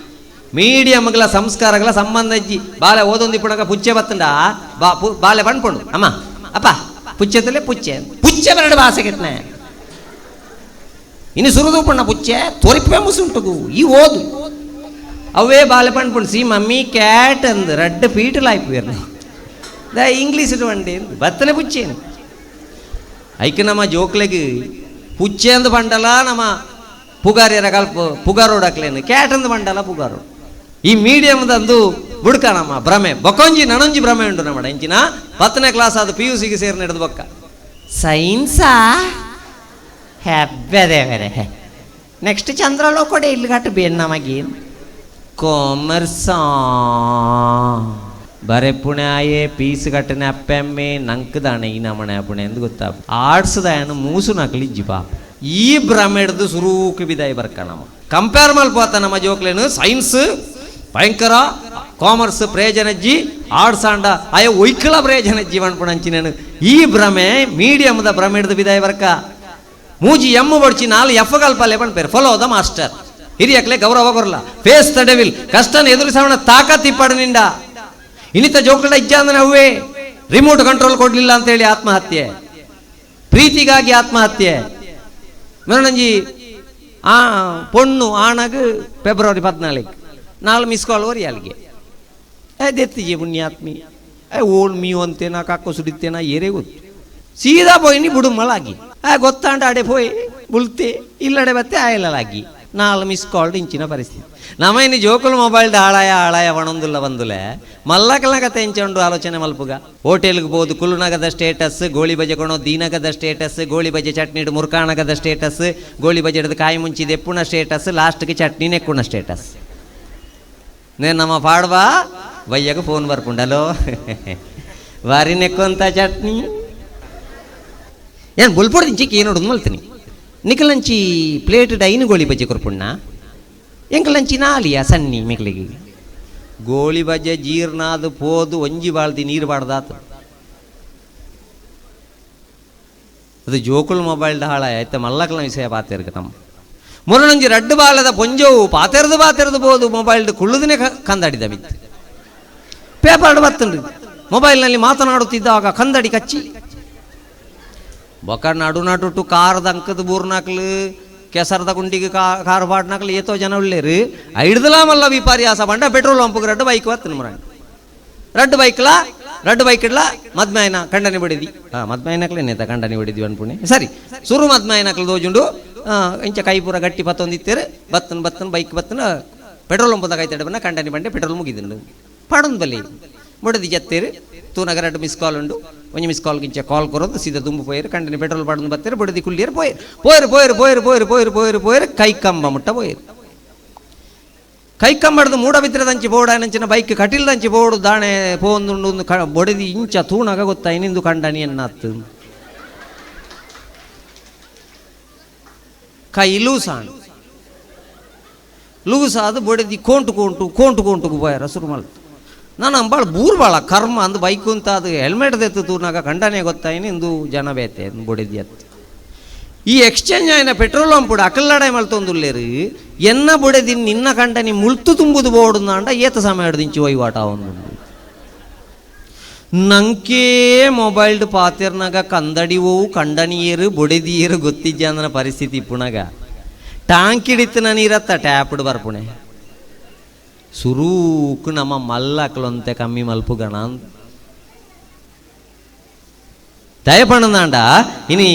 ಮೀಡಿಯಂಗಳ ಸಂಸ್ಕಾರಗಳ ಸಂಬಂಧ ಇಜ್ಜಿ ಬಾಲೆ ಓದೊಂದಿ ಪುಣಗ ಪುಚ್ಚೆ ಬತ್ತಂಡ ಬಾಲೆ ಪಣ್ಪುಂಡು ಅಮ್ಮ ಅಪ್ಪ ಪುಚ್ಚೆತಲೆ ಪುಚ್ಚೆ ಬರಡು ಭಾಷೆ ಕೆಟ್ನೆ ಇನ್ನು ಸುರುದು ಪಣ್ಣ ಪುಚ್ಚೆ ತೋರಿಪೆ ಮುಸುಂಟುಗು ಈ ಓದು ಅವೇ ಬಾಲೆ ಪಣ್ಪುಂಡು ಸಿ ಮಮ್ಮಿ ಕ್ಯಾಟ್ ಅಂದ್ ರಡ್ಡು ಪೀಟಲಾಯ್ಪುಯರ್ನ ದ ಇಂಗ್ಲೀಷ್ ಇಡುವಂಡೆ ಬತ್ತನೆ ಪುಚ್ಚೇನು ಐಕೆ ನಮ್ಮ ಜೋಕ್ಲೆಗೆ ಪುಚ್ಚೆ ಅಂದ್ ಬಂಡಲ ನಮ್ಮ ಪುಗಾರ್ಯರ ಕಲ್ಪ ಪುಗಾರೋಡಕ್ಲೇನು ಕ್ಯಾಟ್ ಅಂದ್ ಬಂಡಲ ಪುಗಾರೋಡು ಈ ಮೀಡಿಯಮ್ದಂದು ಬುಡ್ಕ ನಮ್ಮ ಭ್ರಮೆ ಬೊಕೊಂಜಿ ನನೊಂಜಿ ಭ್ರಮೆ ಉಂಟು ನಮ್ಮ ಎಂಚಿನ 10ನೇ ಕ್ಲಾಸ್ ಆದ PUCಗೆ ಸೇರಿ ನಡೆದು ಬೊಕ್ಕ ಸೈನ್ಸಾ ಹೆಬ್ಬೆದೇವರೆ ನೆಕ್ಸ್ಟ್ ಚಂದ್ರಲೋ ಕೊಡೆ ಇಲ್ಲಿ ಗಟ್ಟು ಬೇನ್ ನಮಗೇನು ಕಾಮರ್ಸಾ ಬರೆ ಪುಣೆ ಆಯೇ ಪೀಸ್ ಕಟ್ಟನೆ ಅಪ್ಪೆಮ್ಮೆ ನಂಕದಾಣೆ ಈ ನಮಣೆ ಪುಣೆ ಎಂದು ಗೊತ್ತಾ ಆರ್ಟ್ಸ್ದಾಯನು ಮೂಸು ನಕಲಿಜ್ಜಿ ಪಾಪ ಈ ಭ್ರಮೆಡ್ದು ಸುರೂಕು ಬಿದಾಯಿ ಬರ್ಕ ನಮ್ಮ ಕಂಪೇರ್ ಮಲ್ಪೋತ ನಮ್ಮ ಜೋಕ್ಲೇನು ಸೈನ್ಸ್ ಭಯಂಕರ ಕಾಮರ್ಸ್ ಪ್ರಯೋಜನಜ್ಜಿ ಆರ್ಟ್ಸ್ ಆಂಡ ಆಯ ಒಯ್ಕಳ ಪ್ರಯೋಜನಜ್ಜಿ ಅನ್ಪುಣಂಚಿನೇನು ಈ ಭ್ರಮೆ ಮೀಡಿಯಮ್ದ ಭ್ರಮೆ ಹಿಡ್ದು ಬಿದಾಯಿ ಬರ್ಕ ಮೂಜಿ ಎಮ್ಮು ಬಡ್ಚಿ 4 ಎಫ್ ಕಲ್ಪಲ್ಲೆ ಪಣ್ಪೇರು ಫಾಲೋ ದ ಮಾಸ್ಟರ್ ಹಿರಿಯಕ್ಲೆ ಗೌರವ ಕೊರಲ್ಲ ಫೇಸ್ ದ ಡೆವಿಲ್ ಕಷ್ಟನ ಎದುರಿಸೋಣ ತಾಕತ್ತಿಪ್ಪಡು ನಿಂಡ ಇನಿತ ಜೋಕಳ ಇಜ್ಜ ಅಂದ್ರೆ ಅವೇ ರಿಮೋಟ್ ಕಂಟ್ರೋಲ್ ಕೊಡ್ಲಿಲ್ಲ ಅಂತ ಹೇಳಿ ಆತ್ಮಹತ್ಯೆ ಪ್ರೀತಿಗಾಗಿ ಆತ್ಮಹತ್ಯೆ ಮರಣಂಜಿ ಪೊಣ್ಣು ಆಣಗ್ ಫೆಬ್ರವರಿ 14 4 ಮಿಸ್ ಕಾಲ್ ಓರಿ ಅಲ್ಲಿಗೆ ದೆತ್ತಿಜೆ ಪುಣ್ಯಾತ್ಮಿ ಓಳ್ ಮೀವು ಅಂತೇನಾ ಕಾಕೋ ಸುಡಿತೇನಾ ಏರೇ ಗೊತ್ತು ಸೀದಾ ಪೋಯಿನಿ ಬುಡುಮಲಾಗಿ ಗೊತ್ತಾಂಡ ಅಡೆ ಪೋಯ್ ಬುಳ್ತೆ ಇಲ್ಲಡೆ ಬತ್ತೆ ಆಯಲಾಗಿ 4 ಮಿಸ್ ಕಾಲ್ಡ್ ಇಂಚಿನ ಪರಿಸ್ಥಿತಿ ನಮ್ಮ ಇನ್ನು ಜೋಕುಲು ಮೊಬೈಲ್ ಆಳಾಯ ಒಣೊಂದುಲ್ಲ ಬಂದುಲೆ ಮಲ್ಲಕಲ ಕತೆ ಇಂಚಂಡು ಆಲೋಚನೆ ಮಲ್ಪುಗ ಹೋಟೆಲ್ಗೆ ಬೋದು ಕುಲ್ಲುನಗದ ಸ್ಟೇಟಸ್ ಗೋಳಿ ಬಜೆ ಕೊಣೋ ದೀನಗದ ಸ್ಟೇಟಸ್ ಗೋಳಿ ಬಜೆ ಚಟ್ನಿ ಇಡು ಮುರ್ಕಾಣಗದ ಸ್ಟೇಟಸ್ ಗೋಳಿ ಬಜೆ ಹಿಡಿದು ಕಾಯಿ ಮುಂಚಿದ ಎಪ್ಪುಣ ಸ್ಟೇಟಸ್ ಲಾಸ್ಟ್ಗೆ ಚಟ್ನಿ ನೆಕ್ಕುಣ ಸ್ಟೇಟಸ್ ನೇನು ನಮ್ಮ ಪಾಡ್ಬಾ ಬಯ್ಯಗ ಫೋನ್ ಬರ್ಪುಂಡಲೋ ವಾರಿ ನೆಕ್ಕುವಂತ ಚಟ್ನಿ ಏನು ಬುಲ್ಪುಡ್ದು ಇಂಚಿಕ್ ಏನು ನೋಡುದು ಮಲ್ತೀನಿ ನಿಕಲಂಚಿ ಪ್ಲೇಟ್ ಡೈನ್ ಗೋಳಿ ಬಜ್ಜೆ ಕೊರ್ಪುಣ್ಣ ಎಂಕಲಂಚಿ ನಾಲಿಯ ಸನ್ನಿ ಮಿಕ್ಲಿಗೆ ಗೋಳಿ ಬಜ್ಜೆ ಜೀರ್ನಾದು ಪೋದು ಒಂಜಿ ಬಾಳ್ದಿ ನೀರು ಬಾಡ್ದಾತು ಅದು ಜೋಕುಲ್ ಮೊಬೈಲ್ದ ಹಾಳಾಯ ಆಯ್ತು ಮಲ್ಲಕಲ ವಿಷಯ ಪಾತಿರ್ಗ ನಮ್ಮ ಮೊರನೊಂಜಿ ರಡ್ಡು ಬಾಲದ ಪೊಂಜವು ಪಾತೆರ್ದು ಬೋದು ಮೊಬೈಲ್ದು ಕುಳ್ಳುದನೆ ಕಂದಾಡಿದ ಬಿತ್ತು ಪೇಪರ್ ಬತ್ತುಂಡು ಮೊಬೈಲ್ನಲ್ಲಿ ಮಾತನಾಡುತ್ತಿದ್ದಾಗ ಕಂದಡಿ ಕಚ್ಚಿ ಬೊಕ ನಡು ಕಾರದ ಅಂಕದ ಬೂರ್ನಾಕ್ಲು ಕೆಸರದ ಗುಂಡಿಗೆ ಕಾರು ಬಾಡ್ನಾಕ್ಲು ಏತೋ ಜನ ಉಳ್ಳೇರು ಐಡ್ದಲ ಮಲ್ಲ ವಿಪರ್ಯಾಸ ಬಂಡ ಪೆಟ್ರೋಲ್ ಪಂಪ್ಗೆ ರಡ್ಡು ಬೈಕ್ ಬತ್ತನು ಮರ ರಡ್ಡು ಬೈಕ್ ಇಡ್ಲ ಮದ್ಮಾಯನ ಕಂಡನಿ ಬಿಡಿದಿ ಮದ್ಮಾಯನಕ್ಲೆ ನೇತ ಕಂಡನಿ ಬಿಡಿದ್ವಿ ಅನ್ಪುಣೆ ಸರಿ ಸುರು ಮದ್ಮಾಯನಕ್ಲು ದೋಜುಂಡು ಇಂಚ ಕೈ ಪೂರ ಗಟ್ಟಿ ಪತ್ತೊಂದಿತ್ತೇರು ಬತ್ತನ್ ಬೈಕ್ ಬತ್ತನ ಪೆಟ್ರೋಲ್ ಪಂಪದ ಕೈತಡೆ ಬನ್ನ ಕಂಡನಿ ಬಂಡೆ ಪೆಟ್ರೋಲ್ ಮುಗಿದುಂಡು ಪಡೊಂದು ಬಲ್ಲಿ ಬಿಡದಿ ಜತ್ತೇರು ತೂನಾಗ 2 ಮಿಸ್ ಕಾಲ್ ಉಂಡು ಒಂಜಿ ಮಿಸ್ ಕಾಲ್ ಗಿಂಚ ಕಾಲ್ ಕೊರೋದು ಸೀದಾ ತುಂಬು ಪೋಯರು ಕಂಡನಿ ಪೆಟ್ರೋಲ್ ಪಡೊಂದು ಬತ್ತೇರು ಬಿಡದಿ ಕುಳ್ಳಿಯರು ಪೋಯರು ಕೈ ಕಂಬ ಮುಟ್ಟ ಪೋಯರು ಕೈ ಕಂಬಡ್ದು ಮೂಡ ಬಿದ್ರದಂಚಿ ಬೋಡಾನಂಚಿನ ಬೈಕ್ ಕಟಿಲ್ದಂಚಿ ಬೋಡು ದಾಣೆ ಪೋಂದು ಬೊಡದಿ ಇಂಚ ತೂನಾಗ ಗೊತ್ತಾ ಇನ್ನಿಂದು ಕಂಡನಿ ಎನ್ನತ್ತು ಕೈ ಲೂಸಾದು ಬೊಡದಿ ಕೋಂಟು ಪೋಯರ ಸುರು ಮಲ್ತು ನಾನು ಭಾಳ ಭಾಳ ಕರ್ಮ ಅಂದು ಬೈಕು ಅಂತ ಅದು ಹೆಲ್ಮೆಟ್ ದೆತ್ತು ತೂರ್ನಾಗ ಕಂಡನೆ ಗೊತ್ತಾಯಿನಿ ಇಂದು ಜನ ಬೇತೆ ಬೊಡಿದಿ ಅತ್ತು ಈ ಎಕ್ಸ್ಚೇಂಜ್ ಆಯ್ನ ಪೆಟ್ರೋಲ್ ಪಂಪುಡು ಅಕಲ್ಲಾಡೆ ಮಲ್ತೊಂದುಲ್ಲೇರು ಎನ್ನ ಬೊಡೆದಿ ನಿನ್ನ ಕಂಡನಿ ಮುಳ್ತು ತುಂಬುದು ಬೋಡುಂದ ಅಂಡ ಏತ ಸಮಯ ಹಿಡ್ದಿಂಚಿ ವಹಿವಾಟ ಒಂದು ನಂಕೇ ಮೊಬೈಲ್ಡ್ ಪಾತಿರ್ನಾಗ ಕಂದಡಿವು ಕಂಡನಿಯರು ಬೊಡೆದಿಯರು ಗೊತ್ತಿಜ್ಜ ಅಂದನ ಪರಿಸ್ಥಿತಿ ಪುಣಗ ಟಾಂಕಿಡಿತ್ತು ನೀರತ್ತ ಟ್ಯಾಪ್ಡ್ ಬರ್ಪುಣೆ ಸುರೂಕು ನಮ್ಮ ಮಲ್ಲಕ್ಲೊಂತೆ ಕಮ್ಮಿ ಮಲ್ಪುಗಣ ದಯಪಣ್ಣಂದಾಂಡ ಇನಿ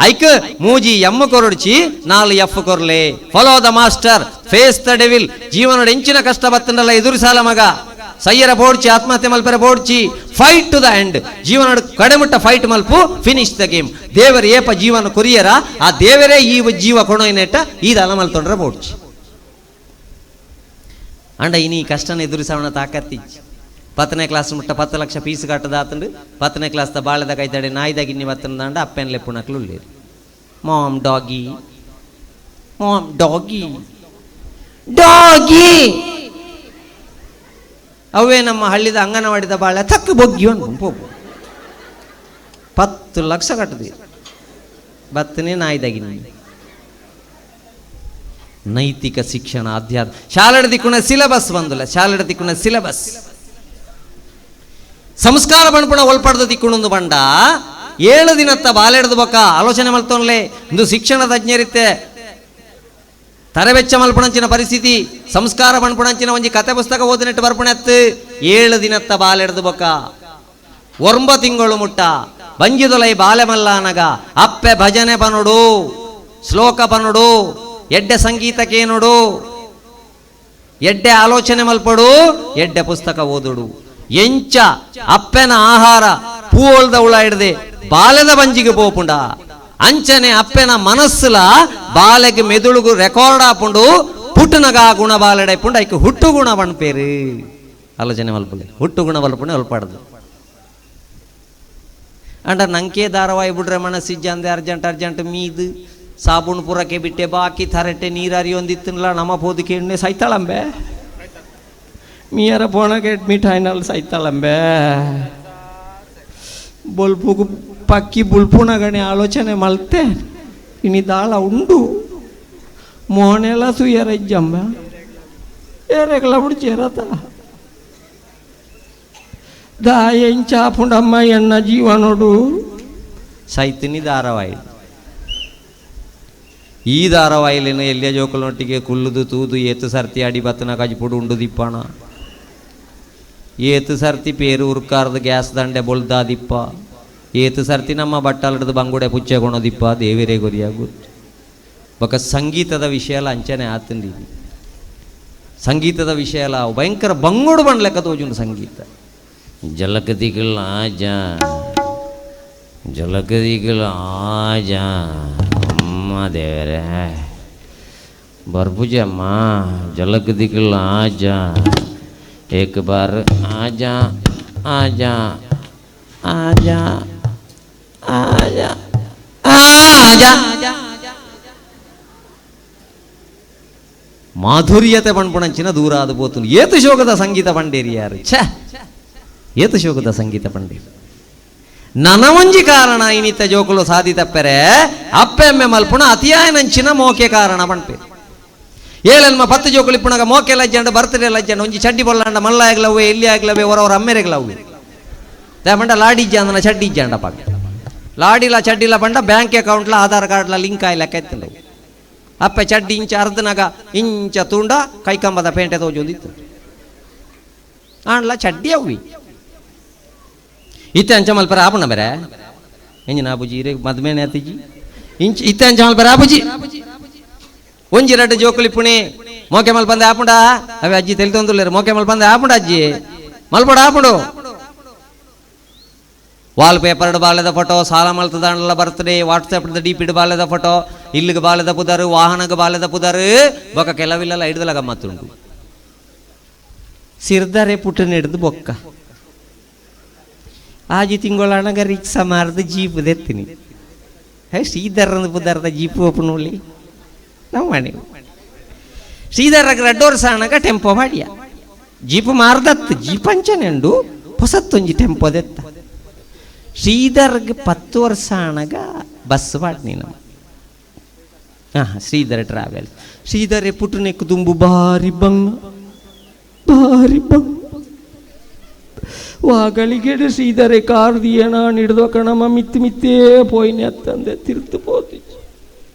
ಐಕ್ ಮೂಜಿ ಎಮ್ಮ ಕೊರಡ್ಚಿ 4 ಎಫ್ ಕೊರ್ಲೆ follow the master face the devil ಜೀವನದ ಎಂಚಿನ ಕಷ್ಟ ಬತ್ತಂಡಲ್ಲ ಎದುರಿಸಾಲ ಮಗ ಸಯ್ಯರ ಬೋಡ್ಚಿ ಆತ್ಮಹತ್ಯೆ ಮಲ್ಪರ ಬೋಡ್ಚಿ ಫೈಟ್ ಟು ದ ಎಂಡ್ ಜೀವನ ಕಡೆಮುಟ್ಟ ಫೈಟ್ ಮಲ್ಪು ಫಿನಿಶ್ ದ ಗೇಮ್ ದೇವರ ಏಪ ಜೀವನ ಕೊರಿಯರ ಆ ದೇವರೇ ಈ ಜೀವ ಕೊಣೊಯ್ನೆಟ್ಟ ಈದಲ್ಲ ಮಲ್ತೊಂಡ್ರೆ ಬೋಡ್ಚಿ ಅಂಡ ಇನಿ ಕಷ್ಟನ ಎದುರಿಸವಣ ತಾಕತ್ತಿಚ್ಚಿ 10ನೇ ಕ್ಲಾಸ್ ಮುಟ್ಟ 10 ಲಕ್ಷ ಫೀಸ್ ಕಟ್ಟದಾತಂಡು 10ನೇ ಕ್ಲಾಸ್ ಬಾಳದ ಕೈತಡೆ ನಾಯ್ದಾಗ ಇನ್ನಿ ಬತ್ತಂದಾಂಡ ಅಪ್ಪೆನ್ಲೆ ಪುಣಕ್ಲು ಉಳ್ಳೇರು mom doggy, mom doggy, doggy. ಅವೇ ನಮ್ಮ ಹಳ್ಳಿದ ಅಂಗನವಾಡಿದ ಬಾಳೆ ತಕ್ಕ ಬೊಗ್ಗಿ ಉಂಟು 10 ಲಕ್ಷ ಕಟ್ಟದಿ ಬತ್ತನೇ ನಾಯ್ದಾಗಿನಿ. ನೈತಿಕ ಶಿಕ್ಷಣ ಅಧ್ಯಾತ್ಮ ಶಾಲೆಡ ದಿಕ್ಕುನ ಸಿಲೆಬಸ್ ಬಂದಿಲ್ಲ. ಶಾಲೆಡ ದಿಕ್ಕುನ ಸಿಲೆಬಸ್ ಸಂಸ್ಕಾರ ಬಣ್ಪುಣ ಒಲ್ಪಡ್ದ ದಿಕ್ಕುಣೊಂದು ಬಂಡ 7 ದಿನತ್ತ ಬಾಲೆಡ್ದು ಬೊಕ್ಕ ಆಲೋಚನೆ ಮಲ್ತೋನ್ಲೆ ಇಂದು ಶಿಕ್ಷಣ ತಜ್ಞರಿತ್ತೆ ತರವೆಚ್ಚ ಮಲ್ಪುಣಂಚಿನ ಪರಿಸ್ಥಿತಿ ಸಂಸ್ಕಾರ ಬಣ್ಪುಣಂಚಿನ ಒಂಜಿ ಕತೆ ಪುಸ್ತಕ ಓದಿನೆಟ್ಟು ಬರ್ಪುಣೆತ್ತು 7 ದಿನತ್ತ ಬಾಲೆಡ್ದು ಬೊಕ್ಕ 9 ತಿಂಗಳು ಮುಟ್ಟ ಬಂಜಿದೊಲೈ ಬಾಲೆ ಮಲ್ಲಾನಗ ಅಪ್ಪೆ ಭಜನೆ ಬನುಡು ಶ್ಲೋಕ ಬನುಡು ಎಡ್ಡೆ ಸಂಗೀತಕ್ಕೇನುಡು ಎಡ್ಡೆ ಆಲೋಚನೆ ಮಲ್ಪಡು ಎಡ್ಡೆ ಪುಸ್ತಕ ಓದುಡು ಎಂಚ ಅಪ್ಪೆನ ಆಹಾರ ಪೂವಲ್ದ ಉಳ ಹಿಡ್ದೆ ಬಾಲೆದ ಬಂಜಿಗೆ ಪೋಪುಂಡ ಅಂಚನೆ ಅಪ್ಪೆನ ಮನಸ್ಸುಲ ಬಾಲೆಗೆ ಮೆದುಳುಗು ರೆಕಾರ್ಡ್ ಆಪುಂಡು ಪುಟ್ಟನಗ ಗುಣ ಬಾಲೆಡೆ ಪುಂಡ ಐಕೆ ಹುಟ್ಟು ಗುಣ ಬಣ್ಪೇರು ಆಲೋಚನೆ ಮಲ್ಪಲೆ ಹುಟ್ಟು ಗುಣ ಬಲ್ಪುಂಡೆ ಹೊಲ್ಪಾಡ್ದು ಅಂಡ ನಂಗೆ ಧಾರಾವಾಹಿ ಬಿಡ್ರೆ ಮನಸ್ಸಿಜ್ಜ ಅಂದೆ ಅರ್ಜೆಂಟ್ ಮೀದು ಸಾಬೂನು ಪುರಕ್ಕೆ ಬಿಟ್ಟೆ ಬಾಕಿ ಥರಟೆ ನೀರರಿಯೊಂದಿತ್ತಲ್ಲ ನಮ್ಮ ಪೋದಕ್ಕೆ ಎಣ್ಣೆ ಸೈತಾಳಂಬೆ ಮೀಯರ ಪೋಣಕ್ಕೆ ಅಡ್ಮಿಟ್ ಆಯ್ನಲ್ಲ ಸೈತಾಳಂಬೆ ಬೊಲ್ಪುಗು ಪಕ್ಕಿ ಬುಲ್ಪುಣಗಣೆ ಆಲೋಚನೆ ಮಲ್ತೆ ಇನಿದಾಳ ಉಂಡು ಮೋನೆಲ್ಲ ಸುಯರಜ್ಜಂಬ ಏರೆಗಲ ಬಿಡ್ಚೇರತ ದಾಯಂಚಾಪುಂಡಮ್ಮ ಎಣ್ಣ ಜೀವನೋಡು ಸೈತಿನಿ ಧಾರಾವಾಹಿ. ಈ ಧಾರಾವಾಹಿಲಿನ ಎಲ್ಲಿಯ ಜೋಕಲ್ನೊಟ್ಟಿಗೆ ಕುಲ್ಲುದು ತೂದು ಏತು ಸರ್ತಿ ಅಡಿ ಬತ್ತನ ಕಜಿಪುಡು ಉಂಡು ದಿಪ್ಪಣ ಏತು ಸರ್ತಿ ಪೇರು ಉರ್ಕಾರ್ದು ಗ್ಯಾಸ್ ದಂಡೆ ಬೊಲ್ದ ದಿಪ್ಪ ಏತು ಸರ್ತಿ ನಮ್ಮ ಬಟ್ಟಲಡ್ದು ಬಂಗುಡೆ ಪುಚ್ಚೆ ಕೊಣೋದಿಪ್ಪ ದೇವರೇ ಗೊರಿಯಾಗುತ್ತು. ಬೊಕ್ಕ ಸಂಗೀತದ ವಿಷಯ ಎಲ್ಲ ಅಂಚನೆ ಆತಂದಿ ಸಂಗೀತದ ವಿಷಯ ಎಲ್ಲ ಭಯಂಕರ ಬಂಗುಡು ಬಂಡ್ಲೆಕ್ಕ ತೋಜುಂಡು ಸಂಗೀತ ಜಲಕದಿಗಳ ಆಜ ಜಲಕದಿಗಳ ಆಜ ಅಮ್ಮ ದೇವರೇ ಬರ್ಬುಜಮ್ಮ ಜಲಕದಿಗಳ ಆಜ एक बार आजा आजा आजा आजा आजा ಮಾಧುರ್ಯತೆ ಪಂಪುಣಂಚಿನ ದೂರ ಆದ ಪೋತು ಏತು ಶೋಕದ ಸಂಗೀತ ಪಂಡೇರಿ ಯಾರು ಛ ಏತು ಶೋಕದ ಸಂಗೀತ ಪಂಡೇರಿ ನನವಂಜಿ ಕಾರಣ ಇನಿತ ಜೋಕುಲು ಸಾಧಿತಪ್ಪರೆ ಅಪ್ಪೆಮ್ಮೆ ಮಲ್ಪುಣ ಅತಿಯಾಯನಂಚಿನ ಮೋಕೆ ಕಾರಣ ಪಂಪೇರಿ 7 10 ಜೋಕುಲು ಇಪ್ಪುಣಗ ಮೋಕೆ ಲಜ್ಜಂಡ ಬರ್ತಡೇ ಲಜ್ಜಂಡ ಒಂಜಿ ಚಡ್ಡಿ ಬೊಲ್ಲಾಂಡ ಮಲ್ಲ ಆಗ್ಲವೇ ಎಲ್ಲಿ ಆಗ್ಲವೇ ಹೊರವರ ಅಮ್ಮೆರೆಗ್ಲವು ದೇಪಂಡ ಲಾಡಿ ಇಜ್ಜಂದನ ಚಡ್ಡಿ ಇಜ್ಜಂಡ ಪಕ್ಕ ಲಾಡಿಲ ಚಡ್ಡಿಲ ಪಂಡ ಬ್ಯಾಂಕ್ ಅಕೌಂಟ್ಲ ಆಧಾರ್ ಕಾರ್ಡ್ಲ ಲಿಂಕ್ ಆಯ್ಲಕ್ಕ ಎತ್ತಲ್ಲ ಅಪ್ಪೆ ಚಡ್ಡಿ ಇಂಚ ಅರ್ಧನಾಗ ಇಂಚ ತುಂಡ ಕೈಕಂಬದ ಪೇಂಟೆ ತೋಜೊಂದಿತ್ತು ಆಂಡ್ಲ ಚಡ್ಡಿ ಅವಿ ಇತ್ತೆ ಅಂಚ ಮಲ್ಪರ ಆಪುಣ ಬೇರೆ ಎಂಜಿನ ಆಬುಜಿ ಇರೇ ಮದ್ಮೇನೆ ಅತ್ತಿಜಿ ಇಂಚ ಇತ್ತೆ ಅಂಚ ಮಲ್ಪರ ಆಬುಜಿ ಒಂಜಿ 2 ಜೋಕುಲಿ ಪುಣೆ ಮೋಕೆ ಮಲ್ಪಂದೆ ಆಪುಂಡ ಅವೇ ಅಜ್ಜಿ ತೆಲಿ ತೊಂದುಲ್ಲೇರು ಮೋಕೆ ಮಲ್ಪಂದೆ ಆಪುಂಡ ಅಜ್ಜಿ ಮಲ್ಪಡ ಆಪುಂಡು ವಾಲ್ ಪೇಪರ್ಡ್ ಬಾಲೆದ ಫೋಟೋ ಸಾಲ ಮಲ್ತದಾಂಡ್ಲ ಬರ್ತಡೇ ವಾಟ್ಸಪ್ ಡಿಪಿಡ್ ಬಾಲೆದ ಫೋಟೋ ಇಲ್ಲಿಗೆ ಬಾಲೆದ ಪುದರು ವಾಹನಗ ಬಾಲೆದ ಪುದರು ಬೊಕ್ಕ ಕೆಲವಿಲ್ಲ ಹಿಡ್ದಲ ಗಮ್ಮತ್ತುಂಟು ಸಿರ್ದರೆ ಪುಟ್ಟನ ಹಿಡ್ದು ಬೊಕ್ಕ ಆಜಿ ತಿಂಗಳಾಣಗ ರಿಕ್ಷಾ ಮಾರ್ದು ಜೀಪ್ ದೆತ್ತೀನಿ ಶ್ರೀಧರನ ಪುದರ್ದ ಜೀಪ್ ಓಪನೋಲಿ ನಾವು ಮಾಡಿ ಶ್ರೀಧರ 2 ವರ್ಷ ಆಣಗ ಟೆಂಪೋ ಮಾಡಿಯ ಜೀಪ್ ಮಾರ್ದತ್ತು ಜೀಪ್ ಅಂಚನೆಂಡು ಹೊಸತ್ತೊಂಜಿ ಟೆಂಪೋ ದೆತ್ತ ಶ್ರೀಧರ್ಗೆ 10 ವರ್ಷ ಆಣಗ ಬಸ್ ಮಾಡಿ ನಮ್ಮ ಶ್ರೀಧರ ಟ್ರಾವೆಲ್ಸ್ ಶ್ರೀಧರೆ ಪುಟ್ಟನೆಕ್ಕು ತುಂಬು ಭಾರಿ ಬಂಗ ವಾಗಳಿಗೆಡೆ ಶ್ರೀಧರೆ ಕಾರ್ ದಿಯಣ ಹಿಡ್ದು ಕಣಮ್ಮ ಮಿತ್ತೇ ಪೋಯ್ನೆ ಅತ್ತಂದೆ ತಿರ್ತು ಪೋತಿ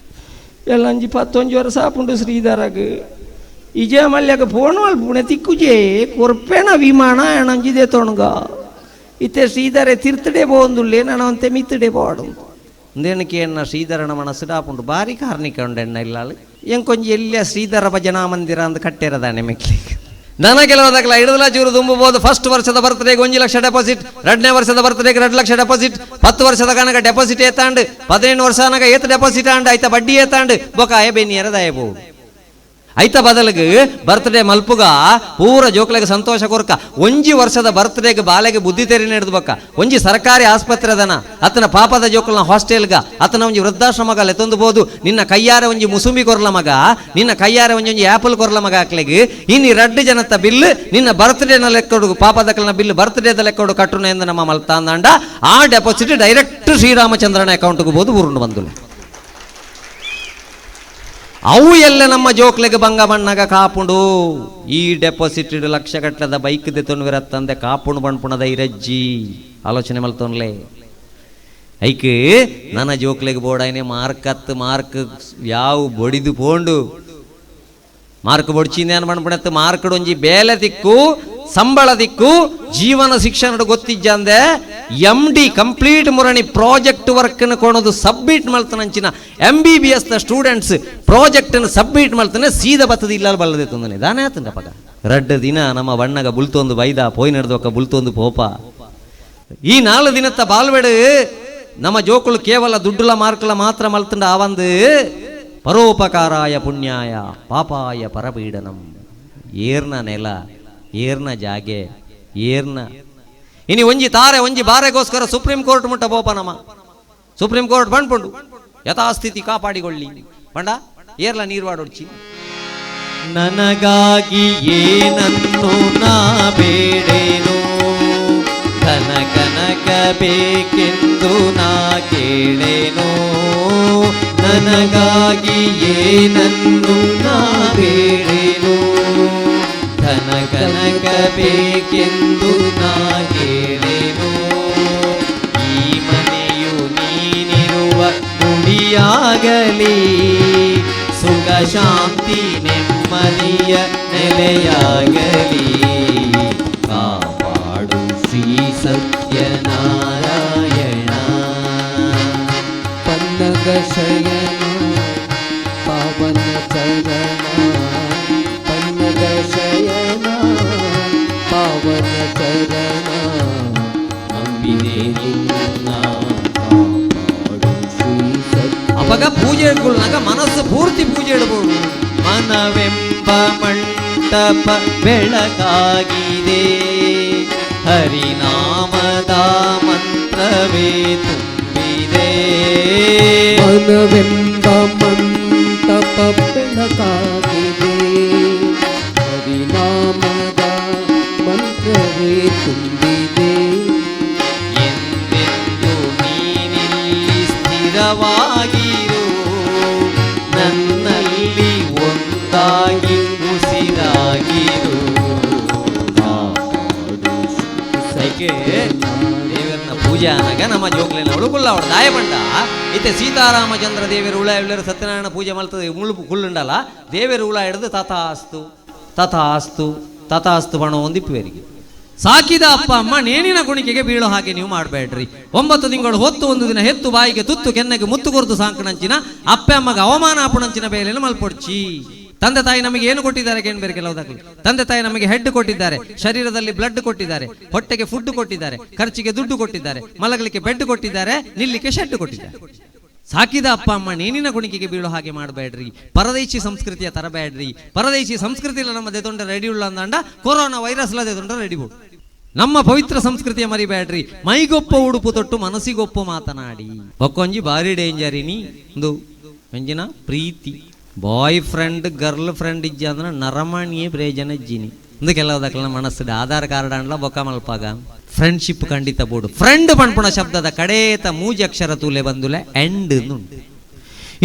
ಎಲ್ಲ 11 ವರ್ಷ ಆಪುಂಡು ಶ್ರೀಧರಗ ಇಜೆ ಮಲ್ಯಾಗ ಫೋನ್ ಮಲ್ಪುಣೆ ತಿಕ್ಕುಜೆ ಕೊರ್ಪೆನ ವಿಮಾನ ಎಣಂಜಿದೆ ತೊಣಗ ಇತ್ತೆ ಶ್ರೀಧರೆ ತಿರ್ತಡೆ ಬೋಂದುಲ್ಲೆ ನನವಂತೆ ಮಿತ್ತಡೆ ಬೋಡು ಅಂದೇನಕ್ಕೆ ಎನ್ನ ಶ್ರೀಧರನ ಮನಸ್ಸು ಆಪುಂಡು ಭಾರಿ ಕಾರ್ಣಿಕ ಉಂಡೆಣ್ಣ ಇಲ್ಲ ಎಂಕೊಂಜಿ ಎಲ್ಲಿಯ ಶ್ರೀಧರ ಭಜನಾ ಮಂದಿರ ಅಂತ ಕಟ್ಟಿರದಾನೆ ಮೆಕ್ಲಿಗೆ ದನ ಕೆಲವದಾಗಲ ಹಿಡಿದಲ ಚೂರು ತುಂಬಬಹುದು. 1st ವರ್ಷದ ಬರ್ತಡೆಗೆ 1 ಲಕ್ಷ ಡೆಪಾಸಿಟ್, 2ನೇ ವರ್ಷದ ಬರ್ತಡೆಗೆ 2 ಲಕ್ಷ ಡೆಪಾಸಿಟ್, 10 ವರ್ಷದ ಕನಕ ಡೆಪಾಸಿಟ್ ಏತಾಂಡು, 15 ವರ್ಷ ಅನಗ ಏತ್ ಡೆಪಾಸಿಟ್ ಆಂಡ್ ಆಯ್ತಾ ಬಡ್ಡಿ ಏತಾಂಡು ಬೊಕ ಏ ಬೆನ್ನಿಯರ ದಯಬಹುದು ಐತ ಬದಲಿಗೆ ಬರ್ತ್ಡೇ ಮಲ್ಪುಗ ಪೂರ ಜೋಕ್ಲೆಗೆ ಸಂತೋಷ ಕೊರ್ಕ ಒಂಜಿ ವರ್ಷದ ಬರ್ತ್ಡೇಗೆ ಬಾಲೆಗೆ ಬುದ್ಧಿ ತೆರಿ ನಡೆದು ಬಕ್ಕ ಒಂಜಿ ಸರ್ಕಾರಿ ಆಸ್ಪತ್ರೆ ಅದನ ಅತನ ಪಾಪದ ಜೋಕ್ಲನ ಹಾಸ್ಟೆಲ್ಗ ಅತನ ಒಂಜಿ ವೃದ್ಧಾಶ್ರಮಗ ಲೆತ್ತೊಂದುಬೋದು ನಿನ್ನ ಕೈಯಾರೆ ಒಂಜಿ ಮುಸುಂಬಿ ಕೊರ್ಲ ಮಗ ನಿನ್ನ ಕೈಯಾರೆ ಒಂಜಿ ಆಪಲ್ ಕೊರ್ಲ ಮಗ ಹಾಕ್ಲೆಗೆ ಇನ್ನು 2 ಜನತ್ತ ಬಿಲ್ ನಿನ್ನ ಬರ್ತ್ಡೇನ ಲೆಕ್ಕೊಡು ಪಾಪದಕ್ಲನ ಬಿಲ್ ಬರ್ತ್ಡೇದ ಲೆಕ್ಕೊಡು ಕಟ್ಟುನ ಎಂದು ನಮ್ಮ ಮಲ್ತಾಂದಂಡ ಆ ಡೆಪಾಸಿಟ್ ಡೈರೆಕ್ಟ್ ಶ್ರೀರಾಮಚಂದ್ರನ ಅಕೌಂಟ್ಗೆ ಬೋದು ಬುರುಂಡು ಬಂದುಲೆ ಅವು ಎಲ್ಲ ನಮ್ಮ ಜೋಕ್ಲೆಗೆ ಬಂಗ ಬಣ್ಣಗ ಕಾಪುಂಡು ಈ ಡೆಪಾಸಿಟ್ ಲಕ್ಷ ಗಟ್ಟದ ಬೈಕ್ ತೊಂದರೆ ಕಾಪುಂಡು ಬಣ್ಪುಣದ ಇರಜ್ಜಿ ಆಲೋಚನೆ ಮಲ್ತೊನ್ಲೆ ಐಕೆ ನನ್ನ ಜೋಕ್ಲೆಗೆ ಬೋಡಾಯ್ನೆ ಮಾರ್ಕ್ ಯಾವ ಬೊಡಿದು ಪೋಂಡು ಮಾರ್ಕ್ ಬೊಡ್ಚಿಂದ ಏನು ಬಣ್ಪುಣತ್ತು ಮಾರ್ಕ್ ಒಂಜಿ ಬೇಲೆ ದಿಕ್ಕು ಸಂಬಳ ದಿಕ್ಕು ಜೀವನ ಶಿಕ್ಷಣ ಗೊತ್ತಿಜ್ಜಂದೆ MD ಕಂಪ್ಲೀಟ್ ಮುರಣಿ ಪ್ರಾಜೆಕ್ಟ್ ವರ್ಕ್ ಕೊಣೋದು ಸಬ್ಮಿಟ್ ಮಲ್ತನಂಚಿನ MBBS ದ ಸ್ಟೂಡೆಂಟ್ಸ್ ಪ್ರಾಜೆಕ್ಟ್ ಸಬ್ಮಿಟ್ ಮಲ್ತಾನೆ ಸೀದಾ ಬತ್ತದ ಇಲ್ಲ ಬಲ್ಲದೆ ತಂದನೆ ದಾನೆ ಆತಂಡ ಪಗ 2 ದಿನ ನಮ್ಮ ಬಣ್ಣಗ ಬುಲ್ತೊಂದು ಬೈದ ಪೋಯ್ ನಡೆದೊಕ್ಕ ಬುಲ್ತೊಂದು ಪೋಪ ಈ 4 ದಿನತ್ತ ಬಾಲ್ವೆಡು ನಮ್ಮ ಜೋಕುಳು ಕೇವಲ ದುಡ್ಡುಲ ಮಾರ್ಕಲ ಮಾತ್ರ ಮಲ್ತಂಡ ಆವಂದು ಪರೋಪಕಾರಾಯ ಪುಣ್ಯಾಯ ಪಾಪಾಯ ಪರಪೀಡನಂ ಏರ್ನ ನೆಲ ಏರ್ನ ಜಾಗೆ ಏರ್ನ ಇನಿ ಒಂಜಿ ತಾರೆ ಒಂಜಿ ಬಾರೆಗೋಸ್ಕರ ಸುಪ್ರೀಂ ಕೋರ್ಟ್ ಮುಟ್ಟ ಬೋಪ ನಮ್ಮ ಸುಪ್ರೀಂ ಕೋರ್ಟ್ ಬಂಡ್ಪುಂಡು ಯಥಾಸ್ಥಿತಿ ಕಾಪಾಡಿಕೊಳ್ಳಿ ಬಂಡ ಏರ್ಲ ನೀರ್ವಾಡೊಡ್ಚಿ ನನಗಾಗಿ ಏನನ್ನು ನಾ ಬೇಡೇನು ಕನಕ ಬೇಕೆಂದು ನಾ ಕೇಳೇನು ನನಗಾಗಿ ಏನನ್ನು ನಾ ಬೇಡೇನು ಕನಕ ಬೇಕೆಂದು ನಾ ಹೇಳೇನು ಈ ಮನೆಯು ನೀನಿರುವ ನುಡಿಯಾಗಲಿ ಸುಖ ಶಾಂತಿ ನೆಮ್ಮದಿಯ ನೆಲೆಯಾಗಲಿ ಕಾಪಾಡು ಶ್ರೀ ಸತ್ಯನಾರಾಯಣ ಪನ್ನಗ ಶಯನ ಪಾವನ ಚರಣ ಪನ್ನಗ ಶಯನ ಪಾವನ ಚರಣ ನಂಬಿದೆ ನಿನ್ನ ಕಾಪಾಡು ಶ್ರೀ ಸತ್ಯ ಅವಾಗ ಪೂಜೆ ಇಡ್ಕೊಳ್ಳಾಗ ಮನಸ್ಸು ಪೂರ್ತಿ ಪೂಜೆ ಇಡಬಹುದು ಮನವೆಂಬ ಮಂಟಪ ಬೆಳಕಾಗಿದೆ ಹರಿನಾಮದ ಮಂತ್ರವೇ ತುಂಬಿದೆ ಮನವೆಂಬ ಮಂಟಪ ಬೆಳಕಾಗಿದೆ ಹರಿನಾಮದ ಮಂತ್ರವೇ ತುಂಬಿದೆ ಎಂದೆಂದು ನೀನಿಲ್ಲಿ ಸ್ಥಿರವಾಗಿರು ನನ್ನಲ್ಲಿ ಒಂದಾಗಿ ಉಸಿರಾಗಿರು ದೇವರನ್ನ ಪೂಜೆ ಅನಾಗ ನಮ್ಮ ಜೋಗ್ಲೆನ ಉಳುಕುಲ್ಲ ಅವಳು ದಾಯ ಬಂಡ ಇತ್ತೆ ಸೀತಾರಾಮಚಂದ್ರ ದೇವರು ಉಳ ಎಲ್ಲರೂ ಸತ್ಯನಾರಾಯಣ ಪೂಜೆ ಮಾಡ್ತದೆ ಮುಳುಪು ಕುಳ್ಳುಂಡಲ್ಲ ದೇವರು ಉಳ ಹಿಡಿದು ತಥಾಸ್ತು ತಥಾಸ್ತು ತಥಾಸ್ತು ಬಣ ಒಂದಿಪ್ಪುವರಿಗೆ ಸಾಕಿದ ಅಪ್ಪ ಅಮ್ಮ ನೇಣಿನ ಕುಣಿಕೆಗೆ ಬೀಳೋ ಹಾಗೆ ನೀವು ಮಾಡಬೇಡ್ರಿ 9 ತಿಂಗಳು ಹೊತ್ತು 1 ದಿನ ಹೆತ್ತು ಬಾಯಿಗೆ ತುತ್ತು ಕೆನ್ನೆಗೆ ಮುತ್ತು ಕೊರ್ದು ಸಾಂಕಣಂಚಿನ ಅಪ್ಪೆ ಅಮ್ಮಗ ಅವಮಾನ ಅಪುಣಂಚಿನ ಬೇಲೆಯನ್ನು ಮಲ್ಪೊಡ್ಚಿ ತಂದೆ ತಾಯಿ ನಮಗೆ ಏನು ಕೊಟ್ಟಿದ್ದಾರೆ ಕೇಳಬೇರೆ ಕೆಲವುದಾಗಲಿ ತಂದೆ ತಾಯಿ ನಮಗೆ ಹೆಡ್ ಕೊಟ್ಟಿದ್ದಾರೆ ಶರೀರದಲ್ಲಿ ಬ್ಲಡ್ ಕೊಟ್ಟಿದ್ದಾರೆ ಹೊಟ್ಟೆಗೆ ಫುಡ್ ಕೊಟ್ಟಿದ್ದಾರೆ ಖರ್ಚಿಗೆ ದುಡ್ಡು ಕೊಟ್ಟಿದ್ದಾರೆ ಮಲಗಲಿಕ್ಕೆ ಬೆಡ್ ಕೊಟ್ಟಿದ್ದಾರೆ ನಿಲ್ಲಿಕ್ಕೆ ಶೆಡ್ ಕೊಟ್ಟಿದ್ದಾರೆ ಸಾಕಿದ ಅಪ್ಪ ಅಮ್ಮ ನೇನಿನ ಕುಣಿಕೆಗೆ ಬೀಳೋ ಹಾಗೆ ಮಾಡಬೇಡ್ರಿ ಪರದೇಶಿ ಸಂಸ್ಕೃತಿಯ ತರಬೇಡ್ರಿ ಪರದೇಶಿ ಸಂಸ್ಕೃತಿ ನಮ್ಮ ದೇತೊಂಡ ರೆಡಿ ಉಳ್ಳ ಅಂದಂಡ ಕೊರೋನಾ ವೈರಸ್ ದೇತೊಂಡ ರೆಡಿ ಬೋಡು ನಮ್ಮ ಪವಿತ್ರ ಸಂಸ್ಕೃತಿಯ ಮರಿಬೇಡ್ರಿ ಮೈಗೊಪ್ಪ ಉಡುಪು ತೊಟ್ಟು ಮನಸ್ಸಿಗೊಪ್ಪು ಮಾತನಾಡಿ ಒಕ್ಕೊಂಜಿ ಬಾರಿ ಡೇಂಜರಿನಿ ಒಂದು ಎಂಜಿನ ಪ್ರೀತಿ ಬಾಯ್ ಫ್ರೆಂಡ್ ಗರ್ಲ್ ಫ್ರೆಂಡ್ ಇಜ್ಜ ಅಂದ್ರೆ ನರಮಣಿಯೇ ಪ್ರಯೋಜನ ಇಜ್ಜಿನಿ ಒಂದು ಕೆಲವದಕ್ಕೆಲ್ಲ ಮನಸ್ಸಿದೆ ಆಧಾರ್ ಕಾರ್ಡ್ ಅಂಡ್ಲ ಬೊಕ್ಕ ಮಲ್ಪಾಗ ಫ್ರೆಂಡ್ಶಿಪ್ ಖಂಡಿತ ಬೋಡು ಫ್ರೆಂಡ್ ಪಣ್ಪುಣ ಶಬ್ದದ ಕಡೇತ 3 ಅಕ್ಷರ ತೂಲೆ ಬಂದುಲೆ ಎಂಡ್ ಉಂಟು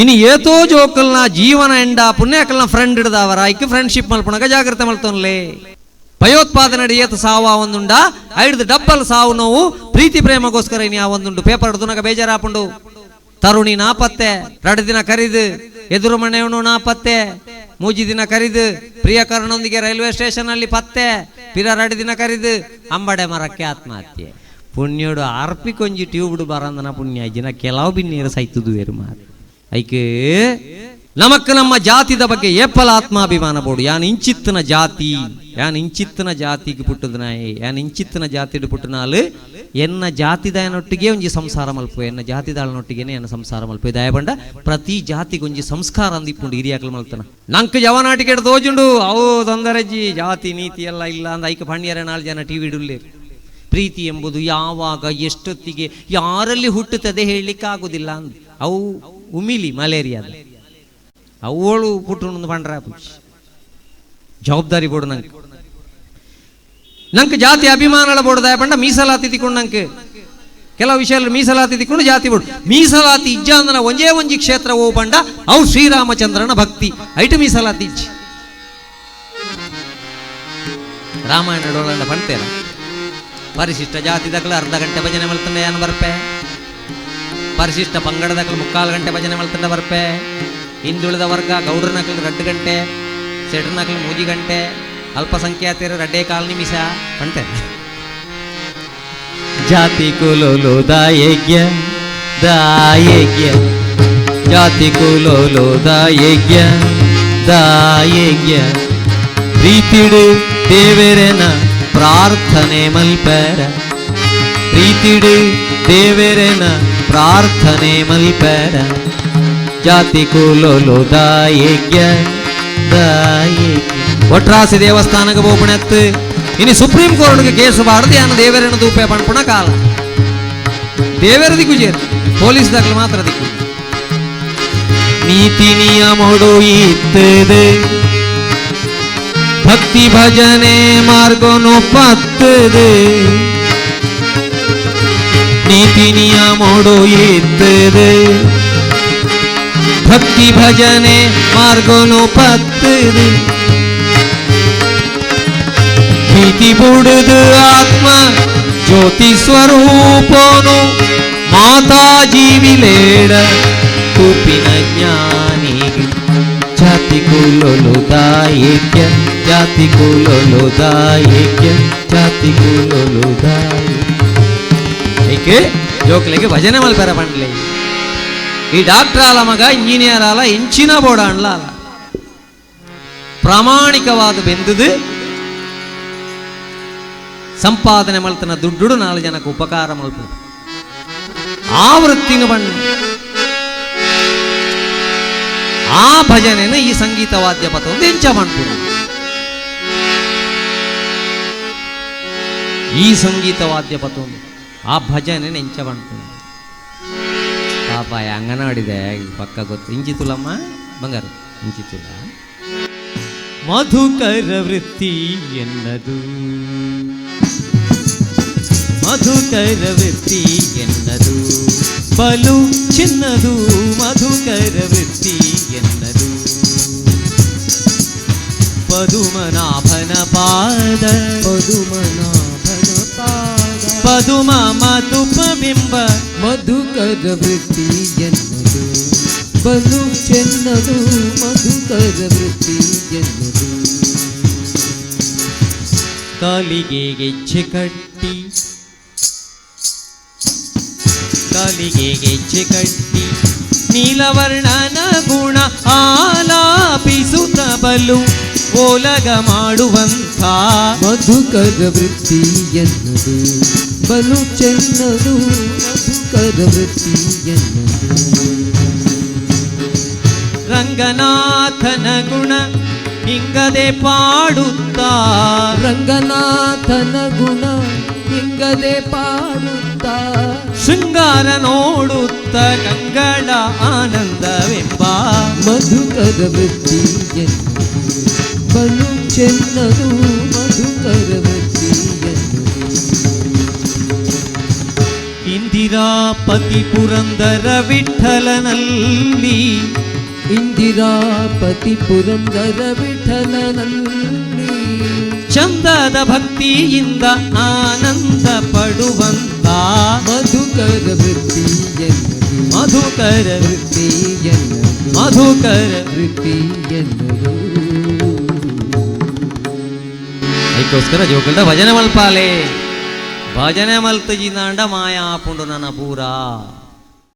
ಇನ್ನು ಏತೋ ಜೋಕಲ್ನ ಜೀವನ ಎಂಡ ಪುಣ್ಯಕಲ್ನ ಫ್ರೆಂಡ್ ಹಿಡ್ದವರ ಐಕ್ ಫ್ರೆಂಡ್ಶಿಪ್ ಮಲ್ಪುಣಗ ಜಾಗ್ರತೆ ಮಲ್ತೋನ್ಲೆ ಭಯೋತ್ಪಾದನೆ ಏತು ಸಾವು ಒಂದುಂಡ ಐಡ್ದು ಡಬ್ಬಲ್ ಸಾವು ನೋವು ಪ್ರೀತಿ ಪ್ರೇಮಗೋಸ್ಕರ ಇನಿ ಒಂದುಂಡು ಪೇಪರ್ ಹಿಡ್ದುನಾಗ ಬೇಜಾರಾಪುಂಡು ತರುಣಿ ನಾಪತ್ತೆ 2 ದಿನ ಕರಿದು ಎದುರು ಮನೆಯವನು ನಾಪತ್ತೆ 3 ದಿನ ಕರಿದು ಪ್ರಿಯಕರನೊಂದಿಗೆ ರೈಲ್ವೆ ಸ್ಟೇಷನ್ ಅಲ್ಲಿ ಪತ್ತೆ ಪಿರ 2 ದಿನ ಕರಿದು ಅಂಬಡೆ ಮರಕ್ಕೆ ಆತ್ಮಹತ್ಯೆ ಪುಣ್ಯೋಡು ಆರ್ಪಿಕೊಂಜಿ ಟ್ಯೂಬ್ಡು ಬರಂದನ ಪುಣ್ಯ ಜಿನ ಕೆಲವು ಬಿನ್ನೀರು ಸೈತುದುವೇರು ಮಾರು ಐಕೆ ನಮಕ್ ನಮ್ಮ ಜಾತಿದ ಬಗ್ಗೆ ಏಪಲ ಆತ್ಮಾಭಿಮಾನ ಬೋಡು ಯಾನ್ ಇಂಚಿತ್ತನ ಜಾತಿ ಯಾನ್ ಇಂಚಿತ್ತನ ಜಾತಿಗೆ ಪುಟ್ಟದ ನಾಯಿ ಯಾನ್ ಇಂಚಿತ್ತನ ಜಾತಿಡ್ ಪುಟ್ಟನಾಲು ಎನ್ನ ಜಾತಿದಾಯನೊಟ್ಟಿಗೆ ಒಂಜಿ ಸಂಸಾರ ಮಲ್ಪು ಎನ್ನ ಜಾತಿದಾಳನೊಟ್ಟಿಗೆನೆ ಎನ್ನ ಸಂಸಾರ ಮಲ್ಪು ದಯ ಬಂಡ ಪ್ರತಿ ಜಾತಿಗೆ ಒಂಜಿ ಸಂಸ್ಕಾರ ಅಂದಿಪ್ಪುಂಡು ಹಿರಿಯಾಕಲು ಮಲ್ತನ ನಂಕ್ ಜವನಾಟಿಕೆ ತೋಜುಂಡು ಅವು ತೊಂದರೆಜ್ಜಿ ಜಾತಿ ನೀತಿ ಎಲ್ಲ ಇಲ್ಲ ಅಂದ ಐಕ ಪಣ್ಯರ 4 ಜನ ಟಿವಿ ಇಡುಲ್ಲೇರು. ಪ್ರೀತಿ ಎಂಬುದು ಯಾವಾಗ ಎಷ್ಟೊತ್ತಿಗೆ ಯಾರಲ್ಲಿ ಹುಟ್ಟುತ್ತದೆ ಹೇಳಲಿಕ್ಕೆ ಆಗುದಿಲ್ಲ ಅಂದ ಅವು ಉಮಿಲಿ ಮಲೇರಿಯಾದ ಅವಳು ಪುಟ್ಟು ಪಂಡ್ರ ಜವಾಬ್ದಾರಿ ಬೋಡು ನಂಗೆ ಜಾತಿ ಅಭಿಮಾನಗಳ ಬೋಡದಾಯ ಪಂಡ ಮೀಸಲಾತಿ ತಿಕ್ಕೊಂಡು ನಂಗೆ ಕೆಲವು ವಿಷಯ ಮೀಸಲಾತಿ ತಿಕ್ಕೊಂಡು ಜಾತಿ ಬೋಡು ಮೀಸಲಾತಿ ಇಜ್ಜ ಅಂದನ ಒಂಜೇ ಒಂಜಿ ಕ್ಷೇತ್ರ ಓ ಪಂಡ ಅವು ಶ್ರೀರಾಮಚಂದ್ರನ ಭಕ್ತಿ ಐಟು ಮೀಸಲಾತಿ ಇಜ್ಜಿ ರಾಮಾಯಣ ಡೋಳಂಡ ಪಂತೇರ ಪರಿಶಿಷ್ಟ ಜಾತಿದಾಗಲು ಅರ್ಧ ಗಂಟೆ ಭಜನೆ ಮಲ್ತಂಡ ಯಾನು ಬರ್ಪೆ ಪರಿಶಿಷ್ಟ ಪಂಗಡದಾಗಲು 3/4 ಗಂಟೆ ಭಜನೆ ಮಲ್ತಂಡ ಬರ್ಪೆ ಹಿಂದುಳಿದ ವರ್ಗ ಗೌಡ್ರನಕಲು 2 ಗಂಟೆ ಸೆಡ್ರನಕಲು 3 ಗಂಟೆ ಅಲ್ಪಸಂಖ್ಯಾತರು 2.25 ನಿಮಿಷ ಅಂತೆ ಜಾತಿ ಕುಲೋಲೋ ದಾಯಜ್ಞ ದಾಯಜ್ಞ ಜಾತಿ ಕುಲೋಲೋ ದಾಯಜ್ಞ ದಾಯಜ್ಞ ಪ್ರೀತಿಡು ದೇವರನ ಪ್ರಾರ್ಥನೆ ಮಲ್ಪರ ಪ್ರೀತಿಡು ದೇವರನ ಪ್ರಾರ್ಥನೆ ಮಲ್ಪರ ಜಾತಿ ಕುಲೋಲೋ ದಾಯಜ್ಞ ದಾಯಜ್ಞ ಒಟ್ರಾಸಿ ದೇವಸ್ಥಾನಕ್ಕೆ ಬೋಪಣೆತ್ತು ಇನ್ನು ಸುಪ್ರೀಂ ಕೋರ್ಟ್ಗೆ ಕೇಸು ಬಾರದು ಯಾನು ದೇವರನ್ನು ದೂಪೆ ಪಣ್ಪುಣ ಕಾಲ ದೇವರ ದಿಕ್ಕು ಜೇರು ಪೊಲೀಸ್ ದಾಖಲೆ ಮಾತ್ರ ದಿಕ್ಕು ನೀತಿ ನಿಯಮಡು ಇತ್ತದೆ ಭಕ್ತಿ ಭಜನೆ ಮಾರ್ಗನು ಪತ್ತದೆ ನೀತಿ ನಿಯಮಡು ಇತ್ತದೆ ಭಕ್ತಿ ಭಜನೆ ಮಾರ್ಗನು ಪತ್ತದೆ ಭೀತಿ ಬುಡದು ಆತ್ಮ ಜ್ಯೋತಿ ಸ್ವರೂಪನು ಮಾತಾ ಜೀವಿಲೇಡ ಕೂಪಿನ ಜ್ಞಾನಿಗೆ ಜಾತಿ ಕುಲೋಲೋ ದಾಯಜ್ಞ ಜಾತಿ ಕುಲೋಲೋ ದಾಯಜ್ಞ ಜಾತಿ ಕುಲೋಲೋ ದಾಯಜ್ಞ ಜೋಕ್ಲೆಗೆ ಭಜನೆ ಮಲ್ಪರ ಪಂಡ್ಲೆ ಈ ಡಾಕ್ಟರ್ ಆಲ ಮಗ ಇಂಜಿನಿಯರ್ ಆಲ ಇಂಚಿನ ಬೋಡ ಅಣ್ಲ ಅಲ್ಲ ಪ್ರಾಮಾಣಿಕವಾದ ಬೆಂದುದು ಸಂಪಾದನೆ ಮಲ್ತನ ದುಡ್ಡು 4 ಜನಕ್ಕೆ ಉಪಕಾರ ಮಲ್ಪು ಆ ವೃತ್ತಿನ ಬಣ್ಣ ಆ ಭಜನೆನ ಈ ಸಂಗೀತ ವಾದ್ಯ ಪಥ ಒಂದು ಎಂಚ ಮಾಡ್ತೀರ ಈ ಸಂಗೀತ ವಾದ್ಯ ಪಥ ಒಂದು ಆ ಭಜನೆ ಎಂಚ ಮಾಡ್ತೀನಿ ಪಾಪ ಅಂಗನವಾಡಿದೆ ಪಕ್ಕ ಗೊತ್ತು ಇಂಚಿತುಲಮ್ಮ ಬಂಗಾರ ಇಂಚಿತುಲ ಮಧುಕರ ವೃತ್ತಿ ಎನ್ನದು ಮಧುಕರ ವೃತ್ತಿ ಎನ್ನದು ಬಲು ಚಿನ್ನದು ಮಧುಕರ ವೃತ್ತಿ ಎನ್ನದು ಪದುಮನಾಭನ ಪಾದ ಪದುಮನಾಭನ ಪಾದ ಪದುಮ ಮಧುಪಬಿಂಬ ಮಧುಕರ ವೃತ್ತಿ ಎನ್ನದು ಬಲು ಚೆನ್ನದು ಮಧುಕರ ವೃತ್ತಿ ಎನ್ನದು ಕಾಲಿಗೆ ಗೆಜ್ಜೆ ಕಟ್ಟಿ ಕಾಲಿಗೆ ಗೆಜ್ಜೆ ಕಟ್ಟಿ ನೀಲವರ್ಣನ ಗುಣ ಆಲಾಪಿಸುತ್ತ ಬಲು ಓಲಗ ಮಾಡುವಂಥ ಮಧುಕರ ವೃತ್ತಿ ಎನ್ನದು ಬಲು ಚೆನ್ನದು ಮಧುಕರ ವೃತ್ತಿ ಎನ್ನದು ರಂಗನಾಥನ ಗುಣ ಹಿಂಗದೆ ಪಾಡುತ್ತಾ ರಂಗನಾಥನ ಗುಣ ಹಿಂಗದೆ ಪಾಡುತ್ತಾ ಶೃಂಗಾರ ನೋಡುತ್ತ ಗಂಗಳ ಆನಂದವೆಂಬ ಮಧುಕರ ವೃತ್ತಿ ಎನ್ನದು ಬಲು ಚೆನ್ನದು ಮಧುಕರ ವೃತ್ತಿ ಎನ್ನದು ಇಂದಿರಾಪತಿ ಪುರಂದರ ವಿಠಲನಲ್ಲಿ ಇಂದಿರಾಪತಿ ಪುರಂದರ ವಿಠಲನಲ್ಲಿ ಚಂದದ ಭಕ್ತಿಯಿಂದ ಆನಂದ ಪಡುವಂತ ಮಧುಕರ ವೃತ್ತಿ ಎನ್ನದು ಮಧುಕರ ವೃತ್ತಿ ಎನ್ನದು ಮಧುಕರ ವೃತ್ತಿ ಎನ್ನದು ಅದಕ್ಕೋಸ್ಕರ ಜೋಕಲ್ದ ಭಜನೆ ಮಲ್ಪಾಲೆ ಭಜನೆ ಮಲ್ತಜಿಂದಾಂಡ ಮಾಯಾ ಪುಂಡು ನನ್ನ ಪೂರ